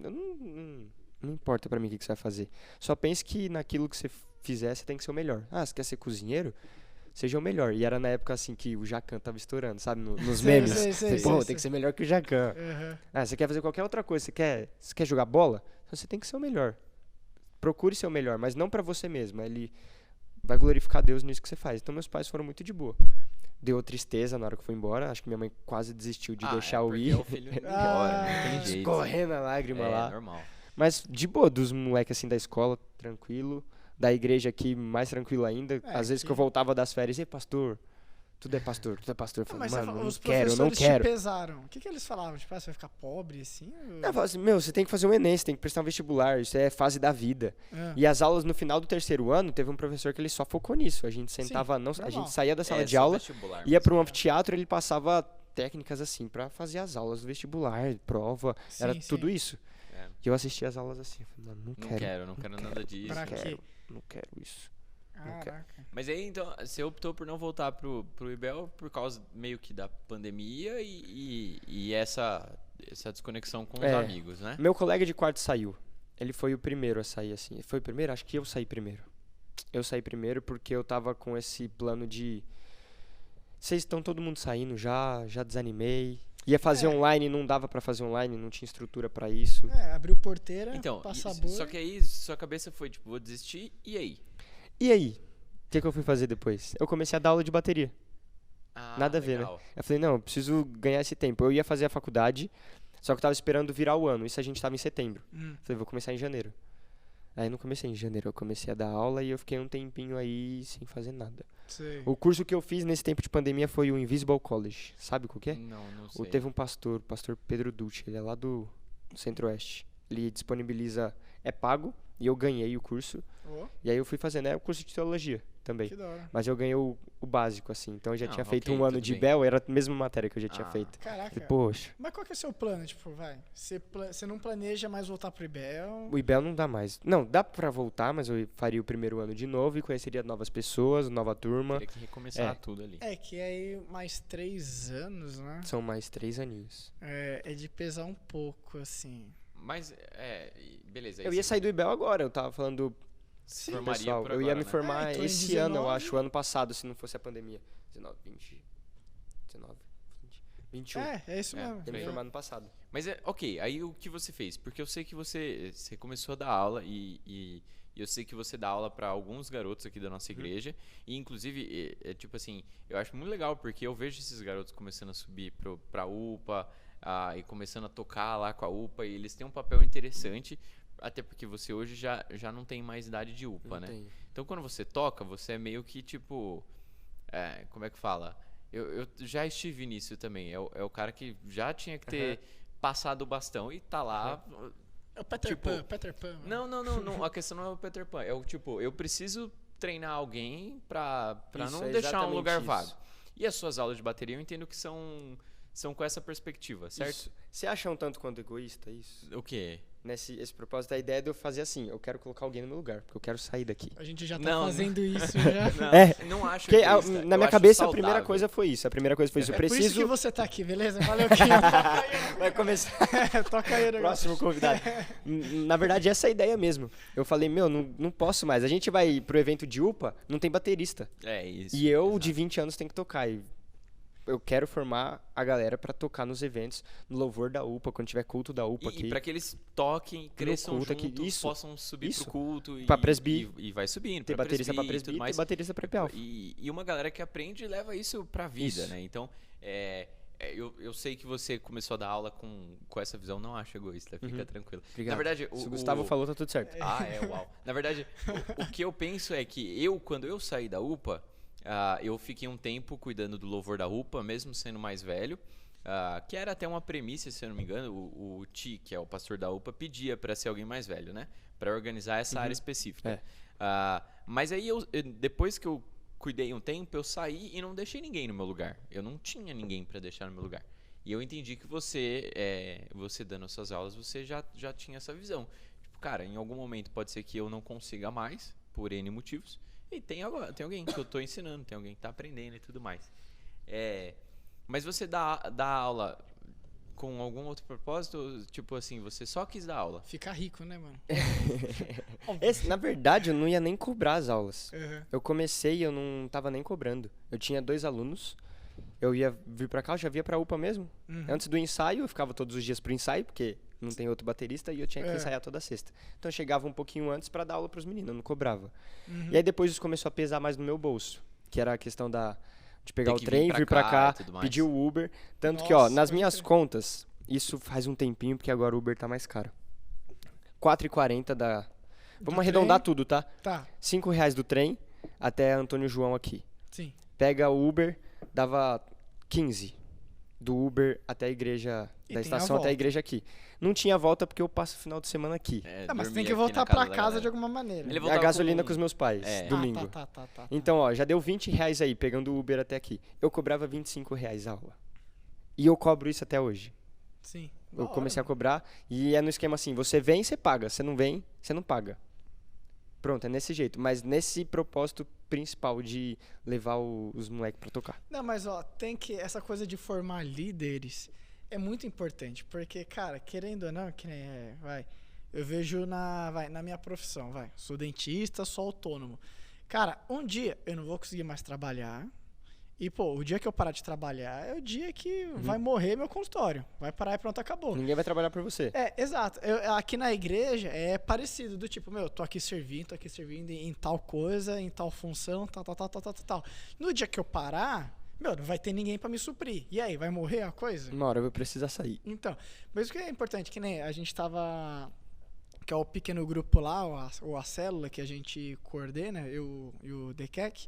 não importa pra mim o que você vai fazer. Só pense que naquilo que você fizer, você tem que ser o melhor. Você quer ser cozinheiro? Seja o melhor. E era na época assim que o Jacan tava estourando, sabe? Nos Sei, memes. sei, sei, Pô, sei, tem que sei. ser melhor que o Jacan. Uhum. Você quer fazer qualquer outra coisa, você quer jogar bola? Então você tem que ser o melhor. Procure ser o melhor, mas não pra você mesmo. Ele vai glorificar Deus nisso que você faz. Então meus pais foram muito de boa. Deu tristeza na hora que eu fui embora. Acho que minha mãe quase desistiu de deixar eu porque ir. o filho indo embora, não tem jeito. Escorrendo a lágrima lá. Normal. Mas de boa, dos moleques assim da escola, tranquilo. Da igreja aqui, mais tranquilo ainda. Às vezes que eu voltava das férias, pastor, tudo é pastor. Eu Não, falei, mas mano, os não quero, não professores quero. te pesaram. O que eles falavam? Tipo, você vai ficar pobre assim? Eu falava assim, você tem que fazer um Enem, você tem que prestar um vestibular, isso é fase da vida. Ah. E as aulas no final do terceiro ano, teve um professor que ele só focou nisso. A gente sentava, a normal. gente saía da sala de só aula, vestibular ia mesmo. para um anfiteatro, ele passava técnicas assim pra fazer as aulas do vestibular, prova, era Sim, tudo sim. isso. É. E eu assistia as aulas assim, eu falei, mano, Não quero nada disso. Pra não quê? quero, não quero isso. Caraca. Mas aí, então, você optou por não voltar pro IBEL por causa meio que da pandemia e essa desconexão com os amigos, né? Meu colega de quarto saiu. Ele foi o primeiro a sair, assim. Foi o primeiro? Acho que eu saí primeiro. Eu saí primeiro porque eu tava com esse plano de... Vocês estão todo mundo saindo já desanimei. Ia fazer online, não dava pra fazer online, não tinha estrutura pra isso. Abriu porteira, Então, passa só que aí sua cabeça foi, tipo, vou desistir, e aí? E aí? O que eu fui fazer depois? Eu comecei a dar aula de bateria. Nada a ver, né? legal. Eu falei, não, eu preciso ganhar esse tempo. Eu ia fazer a faculdade, só que eu tava esperando virar o ano. Isso a gente tava em setembro. Falei, vou começar em janeiro. Aí não comecei em janeiro, eu comecei a dar aula e eu fiquei um tempinho aí sem fazer nada. Sei. O curso que eu fiz nesse tempo de pandemia foi o Invisible College. Sabe qual que é? Não sei. Teve um pastor, o pastor Pedro Dutti, ele é lá do Centro-Oeste. Ele disponibiliza, é pago, e eu ganhei o curso. Ó, E aí eu fui fazendo, o curso de teologia também. que da hora. Mas eu ganhei o básico, assim. Então eu já Ah, tinha feito ok, um ano tudo de bem. Bel, era a mesma matéria que eu já tinha Ah. feito. Caraca. Falei, poxa, Mas qual que é o seu plano? Tipo, vai, você não planeja mais voltar pro IBEL? o IBEL não dá mais. Não, dá pra voltar, mas eu faria o primeiro ano de novo e conheceria novas pessoas, nova turma. Teria que recomeçar É. tudo ali. É que aí mais 3 anos, né? São mais 3 aninhos. É de pesar um pouco, assim. Mas, beleza. Eu ia sair do IBEL agora, eu tava falando se pro formaria pessoal. por Eu ia agora, me né? formar então em esse ano, eu 19. acho, ano passado, se não fosse a pandemia. 19, 20, 19, 20, 21. É isso É. mesmo. Eu ia me Bem. formar no passado. Mas ok, aí o que você fez? Porque eu sei que você começou a dar aula e eu sei que você dá aula para alguns garotos aqui da nossa igreja. E inclusive, tipo assim, eu acho muito legal porque eu vejo esses garotos começando a subir pra UPA e começando a tocar lá com a UPA e eles têm um papel interessante. Até porque você hoje já não tem mais idade de UPA, né? Tem. Então quando você toca, você é meio que tipo. Como é que fala? Eu já estive nisso também. É o cara que já tinha que ter passado o bastão e tá lá. É o Peter Tipo, Pan, Peter Pan. mano. Não. A questão não é o Peter Pan. É o tipo, eu preciso treinar alguém pra Isso, não é deixar um exatamente lugar isso. vago. E as suas aulas de bateria eu entendo que são com essa perspectiva, certo? Isso. Você acha um tanto quanto egoísta isso? O quê? Esse propósito, a ideia de eu fazer assim, eu quero colocar alguém no meu lugar, porque eu quero sair daqui. A gente já tá Não, fazendo isso já. Não, não acho Porque egoísta, na eu minha acho cabeça a saudável. primeira coisa foi isso. A primeira coisa foi isso. Eu É por isso que preciso. você tá aqui, beleza? Valeu, Kim. Vai começar. Toca aí o negócio. Próximo convidado. Na verdade, essa é a ideia mesmo. Eu falei, não posso mais. A gente vai pro evento de UPA, não tem baterista. É isso. E eu, exato. de 20 anos, tenho que tocar. E eu quero formar a galera pra tocar nos eventos, no louvor da UPA, quando tiver culto da UPA aqui. E pra que eles toquem, cresçam culto aqui, junto, isso, possam subir isso. pro culto Pra presbi. e vai subindo. Ter pra baterista pra e tudo presbítero e mais. baterista pra IPAL. E uma galera que aprende e leva isso pra vida, Isso. né? Então, eu sei que você começou a dar aula com essa visão, não acho egoísta, fica tranquilo. Obrigado. Na verdade, Se o Gustavo falou, tá tudo certo. uau. Na verdade, o que eu penso é que quando eu saí da UPA, eu fiquei um tempo cuidando do louvor da UPA, mesmo sendo mais velho, que era até uma premissa, se eu não me engano, o Ti, que é o pastor da UPA, pedia para ser alguém mais velho, né? Para organizar essa área específica. Mas aí, depois que eu cuidei um tempo, eu saí e não deixei ninguém no meu lugar. Eu não tinha ninguém para deixar no meu lugar. E eu entendi que você dando as suas aulas, você já tinha essa visão. Tipo, cara, em algum momento pode ser que eu não consiga mais, por N motivos, e tem alguém que eu tô ensinando, tem alguém que tá aprendendo e tudo mais. Mas você dá aula com algum outro propósito? Tipo assim, você só quis dar aula? Ficar rico, né, mano? Na verdade, eu não ia nem cobrar as aulas. Uhum. Eu comecei e eu não tava nem cobrando. Eu tinha 2 alunos. Eu ia vir pra cá, eu já via pra UPA mesmo. Antes do ensaio, eu ficava todos os dias pro ensaio, porque não tem outro baterista e eu tinha que ensaiar toda sexta. Então eu chegava um pouquinho antes pra dar aula pros meninos, eu não cobrava. E aí depois isso começou a pesar mais no meu bolso, que era a questão de pegar Ter o que trem, vir pra e cá, tudo mais. pedir o Uber. Tanto que, Nossa, nas pode minhas crer. contas, isso faz um tempinho, porque agora o Uber tá mais caro. R$4,40 da... Vamos arredondar tudo, tá? Tá, R$5 do trem até Antônio João aqui. sim. Pega o Uber, dava 15 do Uber até a igreja, E da tem a estação até volta. a igreja aqui. Não tinha volta porque eu passo o final de semana aqui. Mas Dormia tem que aqui voltar na pra da casa galera. de alguma maneira. Ele E a voltava gasolina com- com os meus pais, domingo. Tá. Então, ó, já deu R$20 aí, pegando o Uber até aqui. Eu cobrava R$25 a aula. E eu cobro isso até hoje. Sim. Eu comecei a cobrar e é no esquema assim, você vem, você paga. Você não vem, você não paga. Pronto, é nesse jeito. Mas nesse propósito principal de levar os moleques pra tocar. Não, mas ó, essa coisa de formar líderes é muito importante, porque, cara, querendo ou não, que nem eu vejo na minha profissão, sou dentista, sou autônomo. Cara, um dia eu não vou conseguir mais trabalhar. E, pô, o dia que eu parar de trabalhar é o dia que vai morrer meu consultório. Vai parar e pronto, acabou. Ninguém vai trabalhar por você. Exato. Aqui na igreja é parecido, do tipo, tô aqui servindo em tal coisa, em tal função, tal. No dia que eu parar, não vai ter ninguém pra me suprir. E aí, vai morrer a coisa? Uma hora eu vou precisar sair. Então, mas o que é importante, que nem a gente tava que é o pequeno grupo lá, ou a célula que a gente coordena, eu e o Dequec,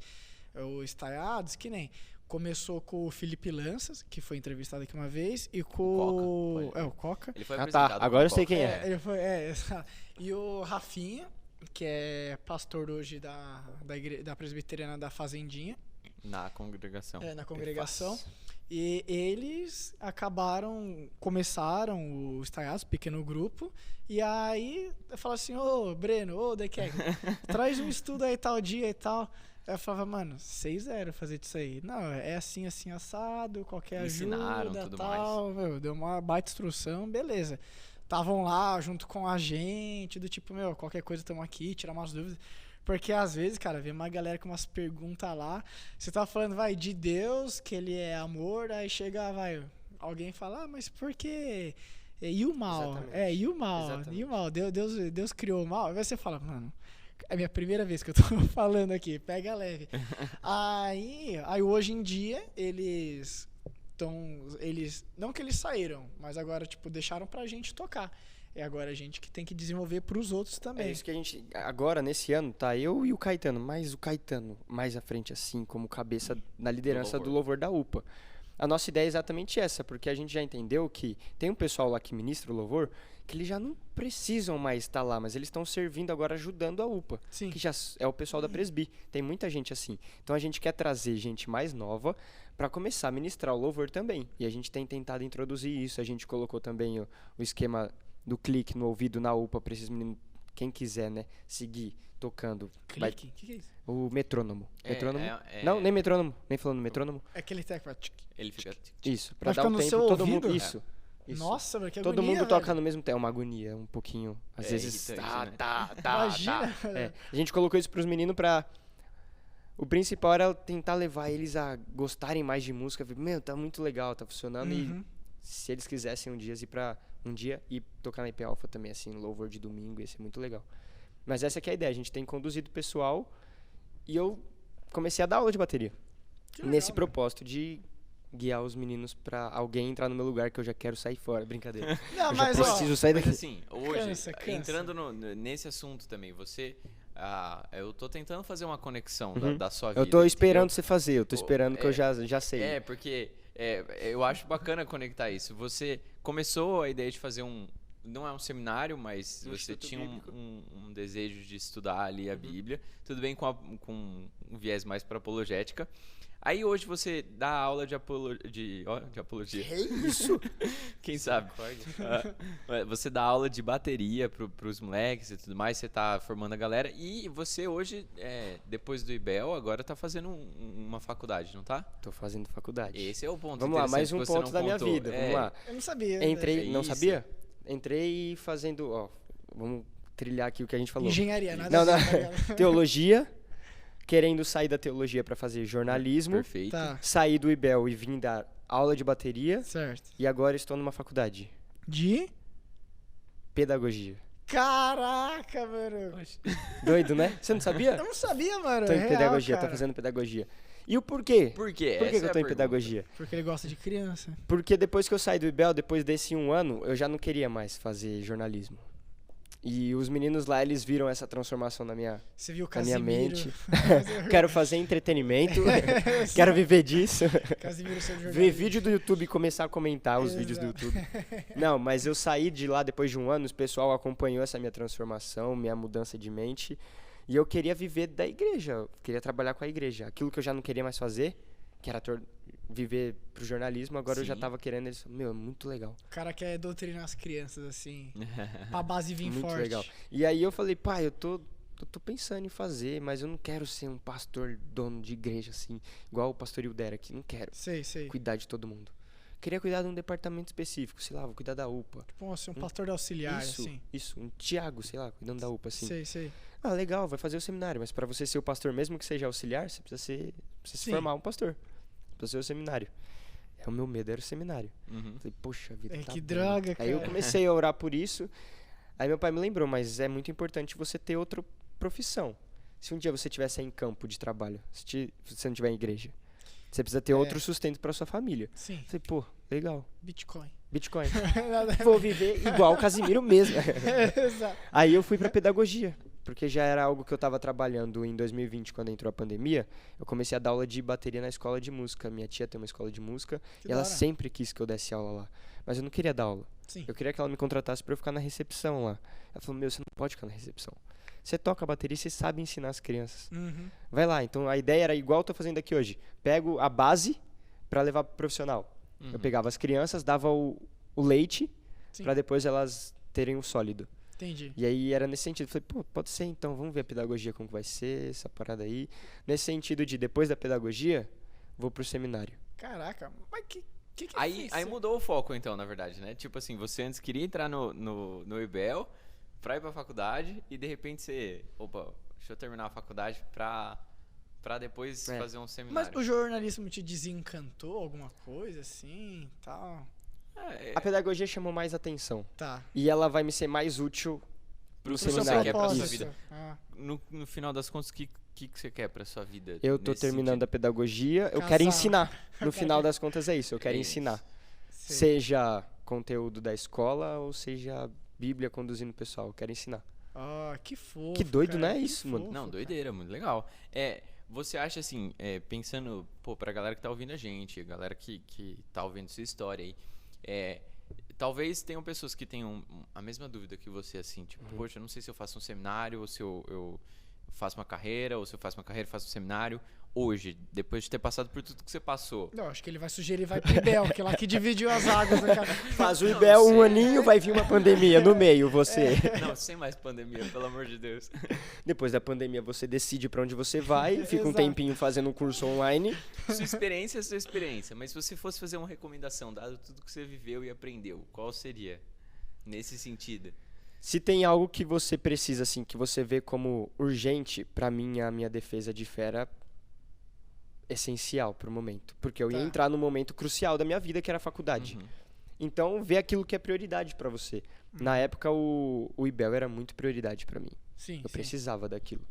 o Estaiados, que nem. Começou com o Felipe Lanças, que foi entrevistado aqui uma vez, e com o Coca. Ele foi Ah, apresentado tá. Agora eu como sei Coca. quem é. Ele foi, exato. E o Rafinha, que é pastor hoje da presbiteriana da Fazendinha, Na congregação. na congregação. Perfaz. E eles começaram o Estaiados, pequeno grupo, e aí eu falava assim, ô Breno, ô Dequec, traz um estudo aí tal dia e tal. Aí eu falava, mano, 6-0 fazer isso aí. Não, é assim, assim, assado, qualquer Ensinaram, ajuda, tudo tal. Meu, deu uma baita instrução, beleza. Estavam lá junto com a gente, do tipo, meu, qualquer coisa estamos aqui, tirar umas dúvidas. Porque às vezes, cara, vem uma galera com umas perguntas lá, você tá falando, vai, de Deus, que ele é amor, aí chega, vai, alguém fala, mas por quê? E o mal? Exatamente. E o mal? Exatamente. E o mal? Deus criou o mal? Aí você fala, mano, é a minha primeira vez que eu tô falando aqui, pega leve. aí hoje em dia, eles, não que eles saíram, mas agora, tipo, deixaram pra gente tocar. É agora a gente que tem que desenvolver pros outros também. É isso que a gente, agora nesse ano, tá eu e o Caetano, mas o Caetano mais à frente assim, como cabeça na liderança do louvor da UPA. A nossa ideia é exatamente essa, porque a gente já entendeu que tem um pessoal lá que ministra o louvor, que eles já não precisam mais estar lá, mas eles estão servindo agora, ajudando a UPA, Sim. que já é o pessoal da Presbi. Tem muita gente assim. Então a gente quer trazer gente mais nova para começar a ministrar o louvor também. E a gente tem tentado introduzir isso. A gente colocou também o esquema do clique no ouvido na UPA para esses meninos, quem quiser, né, seguir tocando. Clique? O que é isso? O metrônomo. Metrônomo? é- Não, nem metrônomo, nem falando metrônomo. É aquele técnico. Ele fica... Isso, para Vai dar ficar o no tempo seu todo ouvido? mundo. Isso. Nossa, velho, que Todo agonia, mundo toca velho. no mesmo tempo, é uma agonia, um pouquinho. Às É vezes. irritante, né? Tá. Imagina. É, a gente colocou isso pros meninos pra. O principal era tentar levar eles a gostarem mais de música. Meu, tá muito legal, tá funcionando. Uhum. E se eles quisessem um dia ir tocar na IP Alpha também, assim, louvor de domingo, ia ser muito legal. Mas essa que é a ideia, a gente tem conduzido o pessoal e eu comecei a dar aula de bateria. Que legal, Nesse velho. propósito de guiar os meninos pra alguém entrar no meu lugar que eu já quero sair fora. Brincadeira. Não, Eu já mas ó, preciso sair Mas daqui. assim, hoje, Cansa. entrando nesse assunto também, você... eu tô tentando fazer uma conexão Uhum. da sua vida. Eu tô esperando entendeu? você fazer, eu tô esperando que eu já sei. É, porque eu acho bacana conectar isso. Você começou a ideia de fazer não é um seminário, mas Um você instituto tinha bíblico. um desejo de estudar ali a Bíblia. Tudo bem com um viés mais para apologética. Aí hoje você dá aula de apologia. Que isso? Quem sabe? Você dá aula de bateria pros moleques e tudo mais, você tá formando a galera. E você hoje, depois do IBEL, agora tá fazendo uma faculdade, não tá? Tô fazendo faculdade. Esse é o ponto Vamos lá, mais interessante um que você ponto não da minha contou. vida. Vamos lá. eu não sabia. Entrei, É não isso. sabia? Entrei fazendo, ó, vamos trilhar aqui o que a gente falou. Engenharia, nada Não, a não. ver, tá ligado? Teologia, querendo sair da teologia pra fazer jornalismo, Perfeito. Tá, saí do IBEL e vim dar aula de bateria certo. e agora estou numa faculdade. De? Pedagogia. Caraca, mano. Doido, né? Você não sabia? Eu não sabia, mano. Tô é em real, pedagogia, tô cara. fazendo pedagogia. E o porquê? Por quê? Por que Essa eu é tô a em pergunta. pedagogia? Porque ele gosta de criança. Porque depois que eu saí do IBEL, depois desse 1 ano, eu já não queria mais fazer jornalismo. E os meninos lá, eles viram essa transformação na minha Você viu o Na minha Casimiro. mente. Quero fazer entretenimento, quero viver disso. Casimiro seu Ver jornalista. vídeo do YouTube e começar a comentar os vídeos do Exato. YouTube. Não, mas eu saí de lá depois de 1 ano, o pessoal acompanhou essa minha transformação, minha mudança de mente. E eu queria viver da igreja, eu queria trabalhar com a igreja. Aquilo que eu já não queria mais fazer, que era viver pro jornalismo, agora eu já Sim. tava querendo. Eles falaram, meu, é muito legal. O cara quer doutrinar as crianças, assim. Pra base vir Muito forte. legal. E aí eu falei, pai, eu tô pensando em fazer, mas eu não quero ser um pastor dono de igreja, assim, igual o pastor Hilder aqui, não quero Sei. cuidar de todo mundo. Queria cuidar de um departamento específico, sei lá, vou cuidar da UPA. Tipo assim, um pastor de auxiliar, assim. Isso, um Tiago, sei lá, cuidando da UPA, assim. Sei. Ah, legal, vai fazer o seminário, mas pra você ser o pastor, mesmo que seja auxiliar, você precisa se Sim. formar um pastor. Precisa ser o seminário. O meu medo era o seminário. Uhum. Falei, poxa vida, É, tá que bom. droga, Aí eu cara. comecei a orar por isso. Aí meu pai me lembrou, mas é muito importante você ter outra profissão. Se um dia você estiver sem campo de trabalho, se você não tiver em igreja, você precisa ter outro sustento pra sua família. Sim. Falei, pô, legal. Bitcoin. Bitcoin. Vou viver igual o Casimiro mesmo. Exato. Aí eu fui pra pedagogia, porque já era algo que eu tava trabalhando em 2020, quando entrou a pandemia. Eu comecei a dar aula de bateria na escola de música. Minha tia tem uma escola de música Que e ela da hora. sempre quis que eu desse aula lá. Mas eu não queria dar aula. Sim. Eu queria que ela me contratasse pra eu ficar na recepção lá. Ela falou, você não pode ficar na recepção. Você toca a bateria e você sabe ensinar as crianças. Uhum. Vai lá. Então a ideia era igual eu tô fazendo aqui hoje. Pego a base pra levar pro profissional. Uhum. Eu pegava as crianças, dava o leite Sim. pra depois elas terem o sólido. Entendi. E aí era nesse sentido. Falei, pô, pode ser então, vamos ver a pedagogia como que vai ser, essa parada aí. Nesse sentido de depois da pedagogia, vou pro seminário. Caraca, mas que Aí fez? mudou o foco, então, na verdade, né? Tipo assim, você antes queria entrar no IBEL pra ir pra faculdade e de repente você... Opa, deixa eu terminar a faculdade pra depois É. fazer um Mas seminário. o jornalismo te desencantou alguma coisa assim, tal? A pedagogia chamou mais atenção. Tá. E ela vai me ser mais útil Pro Pro que seu você quer pra sua propósito. vida. Ah, No final das contas, o que você quer pra sua vida? Eu tô nesse terminando a sentido? pedagogia, eu Casar. quero ensinar. No final das contas é isso, eu quero É isso. ensinar. sei. Seja conteúdo da escola ou seja Bíblia conduzindo o pessoal, eu quero ensinar. Ah, que fofo. Que doido, cara, né? que Isso, mano. fofo, Não, cara. doideira, muito legal. Você acha assim, pensando, pô, pra galera que tá ouvindo a gente, a galera que tá ouvindo sua história aí, talvez tenham pessoas que tenham a mesma dúvida que você, assim, tipo, poxa, eu não sei se eu faço um seminário, ou se eu faço uma carreira, ou se eu faço uma carreira e faço um seminário. Hoje, depois de ter passado por tudo que você passou. Não, acho que ele vai sugerir vai pro IBEL, que é lá que dividiu as águas, né, cara? Faz o Não, IBEL um sei. aninho, vai vir uma pandemia no meio, você. Não, sem mais pandemia, pelo amor de Deus. Depois da pandemia você decide pra onde você vai, fica um Exato. tempinho fazendo um curso online. Sua experiência é sua experiência, mas se você fosse fazer uma recomendação, dado tudo que você viveu e aprendeu, qual seria? Nesse sentido. Se tem algo que você precisa, assim, que você vê como urgente, pra mim, a minha defesa de fera essencial pro momento. Porque eu ia Tá. entrar no momento crucial da minha vida, que era a faculdade. Uhum. Então, vê aquilo que é prioridade pra você. Na época, o IBEL era muito prioridade pra mim. Sim, Eu sim. precisava daquilo.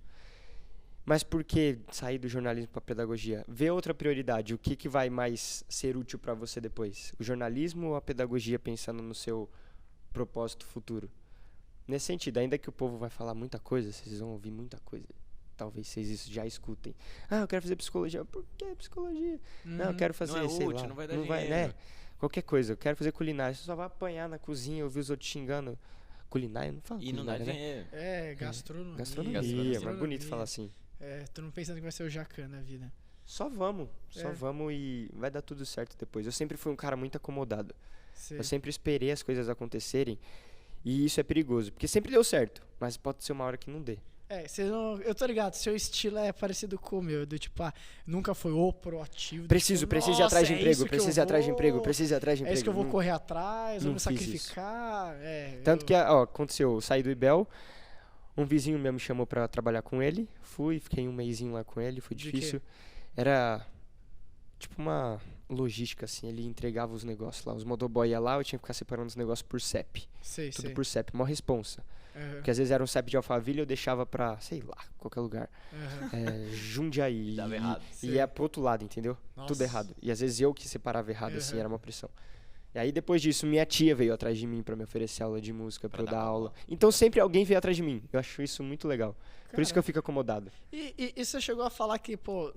Mas por que sair do jornalismo pra pedagogia? Vê outra prioridade. O que vai mais ser útil pra você depois? O jornalismo ou a pedagogia pensando no seu propósito futuro? Nesse sentido, ainda que o povo vai falar muita coisa, vocês vão ouvir muita coisa. Talvez vocês já escutem. Ah, eu quero fazer psicologia. Por que psicologia? Não, eu quero fazer, Não é sei útil, lá. não vai dar né? dinheiro. Qualquer coisa. Eu quero fazer culinária. Você só vai apanhar na cozinha, ouvir os outros xingando. Culinária? Eu não falo E não dá culinária, né? dinheiro. É, gastronomia. Gastronomia. Mas bonito falar assim. É, tu não pensando que vai ser o Jacan da vida. Só vamos É. e vai dar tudo certo depois. Eu sempre fui um cara muito acomodado. Sei. Eu sempre esperei as coisas acontecerem e isso é perigoso, porque sempre deu certo, mas pode ser uma hora que não dê. É, você não, eu tô ligado, seu estilo é parecido com o meu, do tipo, nunca foi o proativo. do Preciso tipo, ir atrás de "Nossa, é emprego, isso que eu preciso ir atrás de vou, emprego, preciso ir atrás de É emprego. isso que eu vou Não- correr atrás, vou não me fiz isso. sacrificar. Tanto que, ó, aconteceu, eu saí do IBEL, um vizinho meu me chamou pra trabalhar com ele, fui, fiquei um mesinho lá com ele, foi De difícil. Era tipo uma logística, assim, ele entregava os negócios lá, os motoboy ia lá, eu tinha que ficar separando os negócios por CEP, Sei, tudo sei. por CEP, mó responsa. Aham, Porque às vezes era um CEP de Alphaville, eu deixava pra, sei lá, qualquer lugar. aham. Jundiaí. Dava errado. E Sei. ia pro outro lado, entendeu? Nossa. Tudo errado. E às vezes eu que separava errado, assim, Aham. era uma pressão. E aí depois disso, minha tia veio atrás de mim pra me oferecer aula de música, pra eu dar dar uma aula. aula. Então sempre alguém veio atrás de mim. Eu acho isso muito legal. Por isso que eu Caramba. fico acomodado. E você chegou a falar que, pô,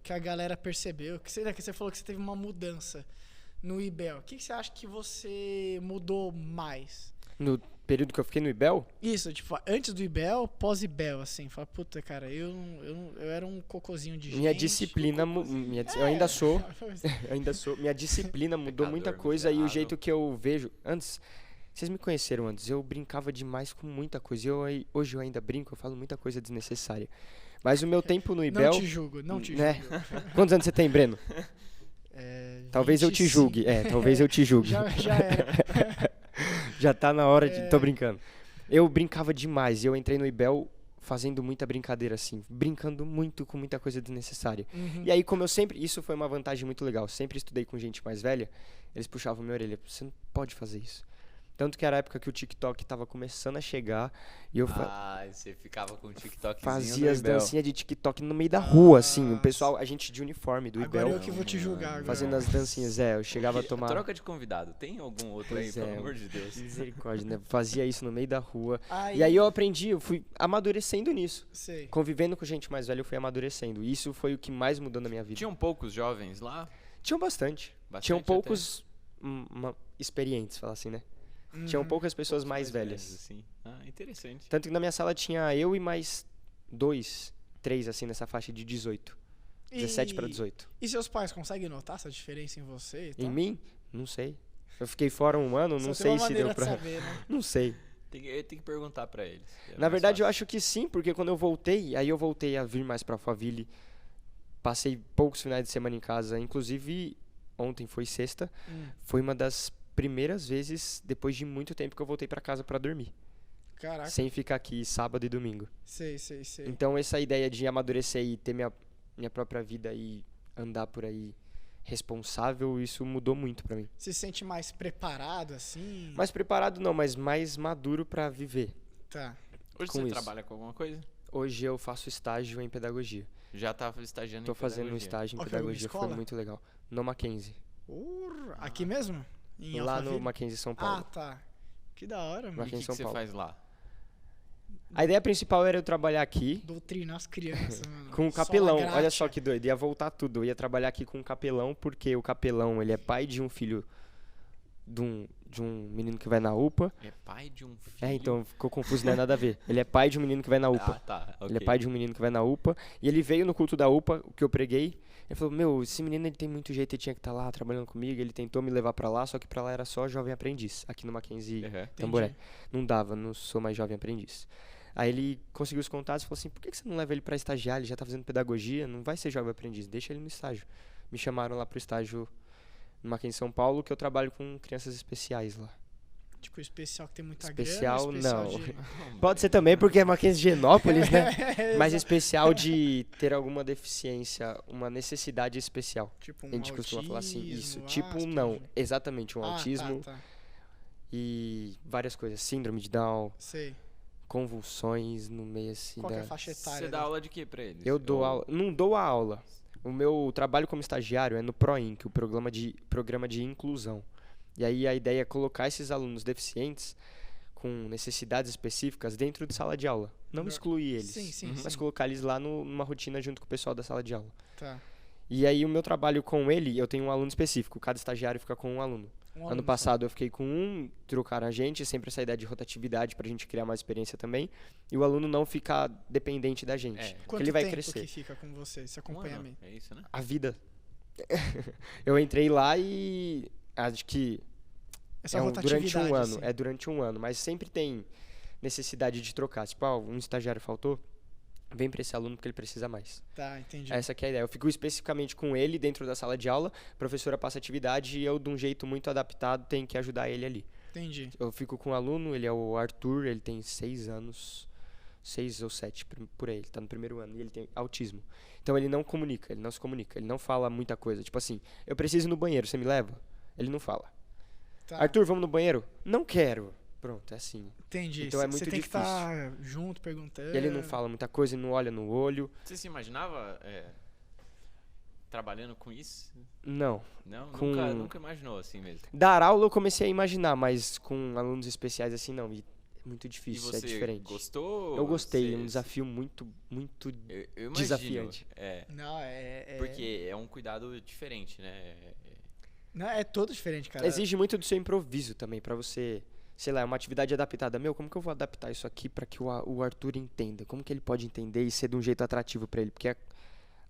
que a galera percebeu, que você falou que você teve uma mudança no IBEL. O que você acha que você mudou mais? No período que eu fiquei no IBEL, Isso, tipo, antes do IBEL, pós-IBEL, assim. Fala, puta, cara, eu era um cocôzinho de minha gente. disciplina, eu ainda sou, minha disciplina mudou Pecador, muita muito coisa e o errado. jeito que eu vejo, antes, vocês me conheceram antes, eu brincava demais com muita coisa, hoje eu ainda brinco, eu falo muita coisa desnecessária. Mas o meu tempo no Não IBEL, te julgo, não te né? julgo. Quantos anos você tem, Breno? É, Talvez eu te 25. julgue, talvez eu te julgue. Já era. Já tá na hora de. É. Tô brincando. Eu brincava demais. Eu entrei no IBEL fazendo muita brincadeira assim. Brincando muito com muita coisa desnecessária. Uhum. E aí, como eu sempre. Isso foi uma vantagem muito legal. Sempre estudei com gente mais velha. Eles puxavam minha orelha. Você não pode fazer isso. Tanto que era a época que o TikTok tava começando a chegar e eu Você ficava com o TikTokzinho fazia do as Ibel. dancinhas de TikTok no meio da rua, assim. O pessoal, a gente de uniforme do Agora Ibel, eu que vou te julgar agora. fazendo as dancinhas. Eu chegava a tomar... Troca de convidado. Tem algum outro aí, Pois pelo é, amor de Deus? Misericórdia, né? Fazia isso no meio da rua. Aí, E aí eu aprendi, eu fui amadurecendo nisso. sei. Convivendo com gente mais velha, eu fui amadurecendo. E isso foi o que mais mudou na minha vida. Tinham poucos jovens lá? Tinham bastante. Bastante Tinham até. poucos experientes, falar assim, né? Tinham poucas pessoas mais velhas. velhos, assim. Interessante. Tanto que na minha sala tinha eu e mais 2, 3, assim, nessa faixa de 18. 17 para 18. E seus pais conseguem notar essa diferença em você e tal? Em mim? Não sei. Eu fiquei fora um ano, não Só tem sei uma se maneira deu pra... de saber, né? Não sei. Tem que perguntar pra eles. Na verdade, eu acho que sim, porque quando eu voltei, aí eu voltei a vir mais pra Alphaville. Passei poucos finais de semana em casa. Inclusive, ontem foi sexta. Foi uma das primeiras vezes, depois de muito tempo, que eu voltei pra casa pra dormir. Caraca. Sem ficar aqui sábado e domingo. Sei. Então, essa ideia de amadurecer e ter minha própria vida e andar por aí responsável, isso mudou muito pra mim. Se sente mais preparado, assim? Mais preparado não, mas mais maduro pra viver. Tá. Hoje com você isso. trabalha com alguma coisa? Hoje eu faço estágio em pedagogia. Já tá estagiando Tô em fazendo um pedagogia. estágio em Ok, pedagogia, alguma foi escola? muito legal. No Mackenzie. Aqui mesmo? Em Lá Alphaville? no Mackenzie, São Paulo. Ah, tá. Que da hora, mano. E o Aqui em que São você Paulo. faz lá? A ideia principal era eu trabalhar aqui Doutrinar as crianças, mano. com um Sola capelão. gratia. Olha só que doido, ia voltar tudo. Eu ia trabalhar aqui com um capelão, porque o capelão, ele é pai de um filho de um menino que vai na UPA. É pai de um filho? Então, ficou confuso, não é nada a ver. Ele é pai de um menino que vai na UPA. Tá. Ele é pai de um menino que vai na UPA. E ele veio no culto da UPA, o que eu preguei. Ele falou, meu, esse menino ele tem muito jeito, ele tinha que estar lá trabalhando comigo. Ele tentou me levar pra lá, só que pra lá era só jovem aprendiz. Aqui no Mackenzie Tamboré. Não dava, não sou mais jovem aprendiz. Aí ele conseguiu os contatos e falou assim, por que você não leva ele pra estagiar? Ele já tá fazendo pedagogia, não vai ser jovem aprendiz, deixa ele no estágio. Me chamaram lá pro estágio no Mackenzie São Paulo, que eu trabalho com crianças especiais lá. Tipo, especial que tem muita Especial, grana. Especial não. de... Pode ser também porque é Mackenzie Genópolis, né? Mas Exato. especial de ter alguma deficiência, uma necessidade especial. Tipo, A gente costuma falar assim, isso. Tipo, Asperger. não, exatamente, um autismo Tá. e várias coisas. Síndrome de Down, Sei. convulsões no meio assim Qual que é da... a faixa etária? Você dá aula de quê pra eles? Eu dou Ou- aula, não dou a aula. O meu trabalho como estagiário é no PROINC, o programa de inclusão. E aí a ideia é colocar esses alunos deficientes com necessidades específicas dentro de sala de aula. Não excluir eles, Sim, mas colocar eles lá numa rotina junto com o pessoal da sala de aula. Tá. E aí o meu trabalho com ele, eu tenho um aluno específico, cada estagiário fica com um aluno. Um Ano aluno passado eu fiquei com um, trocaram a gente, sempre essa ideia de rotatividade pra gente criar mais experiência também. E o aluno não ficar dependente da gente. É. Porque Quanto ele vai tempo crescer. que fica com você, esse Um ano, acompanhamento? é isso, né? A vida. Eu entrei lá e acho que Essa durante rotatividade, um ano. assim. É durante um ano, mas sempre tem necessidade de trocar. Tipo, um estagiário faltou, vem pra esse aluno porque ele precisa mais. Tá, entendi. Essa que é a ideia. Eu fico especificamente com ele dentro da sala de aula, a professora passa atividade e eu, de um jeito muito adaptado, tenho que ajudar ele ali. Entendi. Eu fico com o aluno, ele é o Arthur, ele tem 6 anos, 6 ou 7 por aí, ele tá no primeiro ano, e ele tem autismo. Então ele não comunica, ele não se comunica, ele não fala muita coisa. Tipo assim, eu preciso ir no banheiro, você me leva? Ele não fala. Tá. Arthur, vamos no banheiro? Não quero. Pronto, é assim. Entendi. Então é Você muito tem que difícil. estar junto, perguntando. E ele não fala muita coisa, ele não olha no olho. Você se imaginava trabalhando com isso? Não. Não? Com- Nunca imaginou assim mesmo? Dar aula eu comecei a imaginar, mas com alunos especiais assim não. E é muito E difícil, você é diferente. gostou? Eu gostei, é um Você- desafio muito Eu imagino. desafiante. Não, Porque é um cuidado diferente, né? Não, é todo diferente, cara. Exige muito do seu improviso também, pra você, sei lá, é uma atividade adaptada. Meu, como que eu vou adaptar isso aqui pra que o Arthur entenda? Como que ele pode entender e ser de um jeito atrativo pra ele? Porque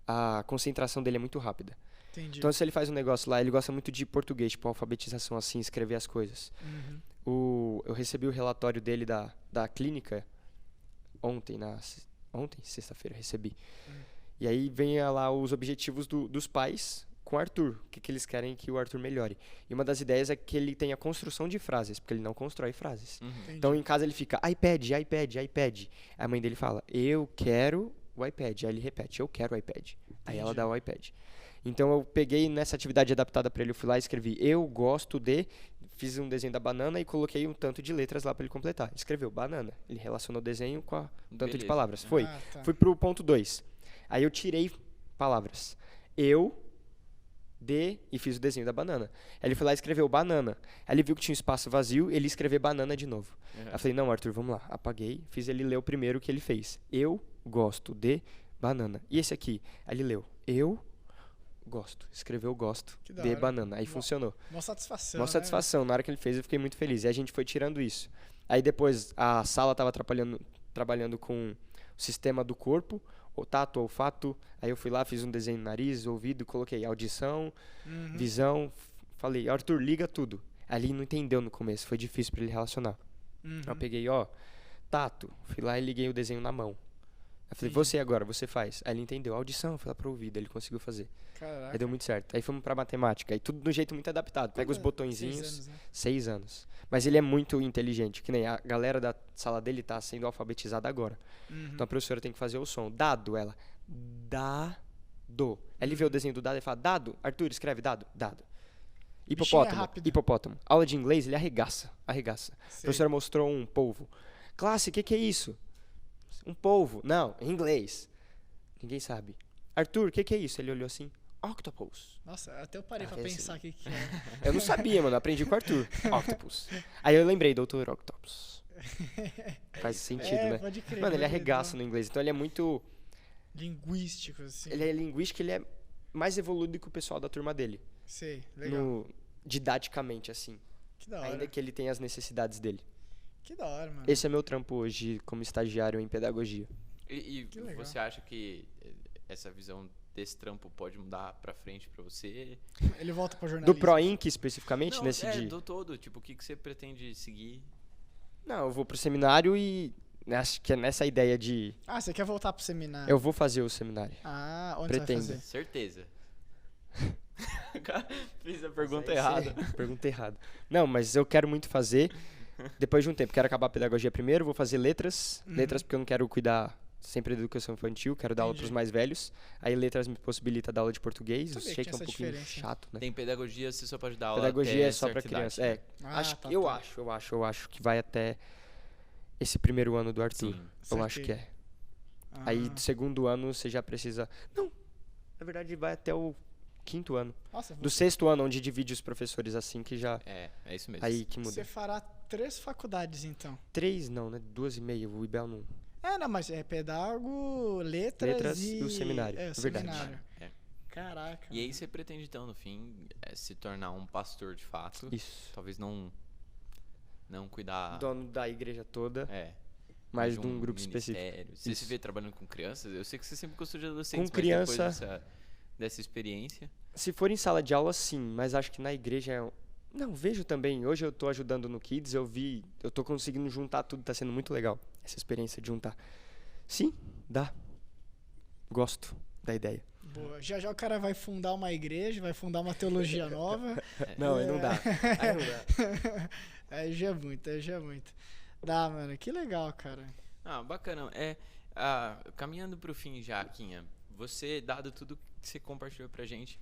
a concentração dele é muito rápida. Entendi. Então, se ele faz um negócio lá, ele gosta muito de português, tipo alfabetização assim, escrever as coisas. Uhum. Eu recebi o relatório dele da clínica ontem, sexta-feira, recebi. E aí vem lá os objetivos dos pais com o Arthur, o que eles querem que o Arthur melhore. E uma das ideias é que ele tenha construção de frases, porque ele não constrói frases. Entendi. Então em casa ele fica iPad, iPad, iPad. Aí a mãe dele fala, eu quero o iPad. Aí ele repete, eu quero o iPad. Aí ela Entendi. dá o iPad. Então eu peguei nessa atividade adaptada para ele, eu fui lá e escrevi eu gosto de, fiz um desenho da banana e coloquei um tanto de letras lá para ele completar. Escreveu banana, ele relacionou o desenho com um tanto de Beleza. palavras. Foi. Ah, tá. Fui pro ponto 2. Aí eu tirei palavras. Eu, de, e fiz o desenho da banana. Aí ele foi lá e escreveu banana. Aí ele viu que tinha um espaço vazio, ele ia escrever banana de novo. Aí eu falei, não, Arthur, vamos lá. Apaguei, fiz ele ler o primeiro que ele fez. Eu gosto de banana. E esse aqui? Aí ele leu. Eu gosto. Escreveu gosto Que da de hora. banana. Aí Mó- funcionou. Mó satisfação. Mó né? satisfação. Na hora que ele fez, eu fiquei muito feliz. E a gente foi tirando isso. Aí depois, a sala estava trabalhando com o sistema do corpo, o tato, olfato. Aí eu fui lá, fiz um desenho no nariz, ouvido, coloquei audição, Uhum. visão. Falei, Arthur, liga tudo. Ali ele não entendeu no começo, foi difícil para ele relacionar. Uhum. Eu peguei, tato. Fui lá e liguei o desenho na mão. Eu falei, Entendi. você agora, você faz. Aí ele entendeu, audição, fui lá pro ouvido, ele conseguiu fazer. Caraca. Aí deu muito certo. Aí fomos pra matemática, aí tudo de um jeito muito adaptado. Pega os botõezinhos, 6 anos, né? 6 anos. Mas ele é muito inteligente, que nem a galera da sala dele tá sendo alfabetizada agora. Uhum. Então a professora tem que fazer o som. Dado, ela. Dado. Aí ele vê o desenho do dado e fala, dado. Arthur, escreve dado. Dado. Bichinho é Hipopótamo. rápido. Hipopótamo. Aula de inglês, ele arregaça. Arregaça. A Sei. professora mostrou um polvo. Classe, o que é isso? Um polvo. Não, em inglês. Ninguém sabe. Arthur, o que é isso? Ele olhou assim. Octopus. Nossa, até eu parei pra esse- pensar o que que é. Eu não sabia, mano. Eu aprendi com o Arthur. Octopus. Aí eu lembrei, doutor Octopus. Faz sentido, É, né? pode crer. Mano, ele pode crer. arregaça no inglês. Então ele é muito... Linguístico, assim. Ele é linguístico, ele é mais evoluído que o pessoal da turma dele. Sei, legal. Didaticamente, assim. Que da hora. Ainda que ele tenha as necessidades dele. Que da hora, mano. Esse é meu trampo hoje como estagiário em pedagogia. E Que legal. você acha que essa visão desse trampo pode mudar pra frente pra você? Ele volta pra jornalismo. Do ProInc, especificamente, Não, nesse dia? do todo. Tipo, o que você pretende seguir? Não, eu vou pro seminário e acho que é nessa ideia de... Ah, você quer voltar pro seminário? Eu vou fazer o seminário. Ah, onde Pretendo. você vai fazer? Certeza. Fiz a pergunta errada. Pergunta errada. Não, mas eu quero muito fazer. Depois de um tempo, quero acabar a pedagogia primeiro, vou fazer letras. Uhum. Letras porque eu não quero cuidar sempre da educação infantil, quero dar aula Entendi. pros mais velhos. Aí letras me possibilita dar aula de português. Eu Sabia sei que que é um tinha essa pouquinho diferença. chato, né? Tem pedagogia, você só pode dar aula Pedagogia até é só pra certa idade, criança. né? É. Ah, Acho tá, que eu tá. acho que vai até esse primeiro ano do Arthur. Sim. Eu acho que Saquei. é. Ah, Aí do segundo ano você já precisa. Não, na verdade vai até o quinto ano. Nossa, Do sexto ano, onde divide os professores assim que já. É isso mesmo. Aí que muda. você fará 3 faculdades, então. 3 não, né? 2,5. O IBEL não. É, não, mas é pedagogo, letras e o seminário. É, É o verdade. seminário. É. Caraca. E aí você pretende, então, no fim, se tornar um pastor de fato. Isso. Talvez não cuidar... Dono da igreja toda, Mais mas de um grupo específico. ministério. Você se Isso. vê trabalhando com crianças? Eu sei que você sempre gostou de adolescentes, Com mas criança- depois dessa experiência... Se for em sala de aula, sim, mas acho que na igreja é. Não, vejo também. Hoje eu tô ajudando no Kids, eu tô conseguindo juntar tudo, tá sendo muito legal. Essa experiência de juntar. Sim, dá. Gosto da ideia. Boa. Já já o cara vai fundar uma igreja, vai fundar uma teologia nova. Não, aí não dá. Aí não dá. Aí já é muito, aí já é muito. Dá, mano. Que legal, cara. Ah, bacana. Caminhando pro fim já, Quinha, você, dado tudo que você compartilhou pra gente,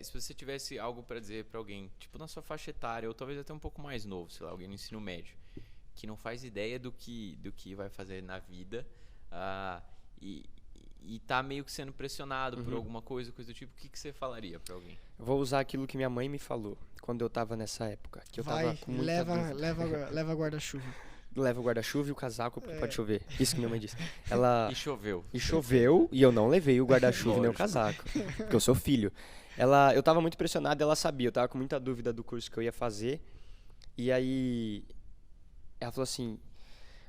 se você tivesse algo pra dizer pra alguém, tipo na sua faixa etária, ou talvez até um pouco mais novo, sei lá, alguém no ensino médio, que não faz ideia do que vai fazer na vida, e tá meio que sendo pressionado por alguma coisa do tipo, o que você falaria pra alguém? Eu vou usar aquilo que minha mãe me falou quando eu tava nessa época. Que eu Vai, tava com muita dúvida. leva guarda-chuva. Leva o guarda-chuva e o casaco porque pode chover. Isso que minha mãe disse. E choveu. E choveu e eu não levei o guarda-chuva nem o Lógico. casaco. Porque eu sou filho. Eu tava muito pressionado, ela sabia. Eu tava com muita dúvida do curso que eu ia fazer. E aí ela falou assim: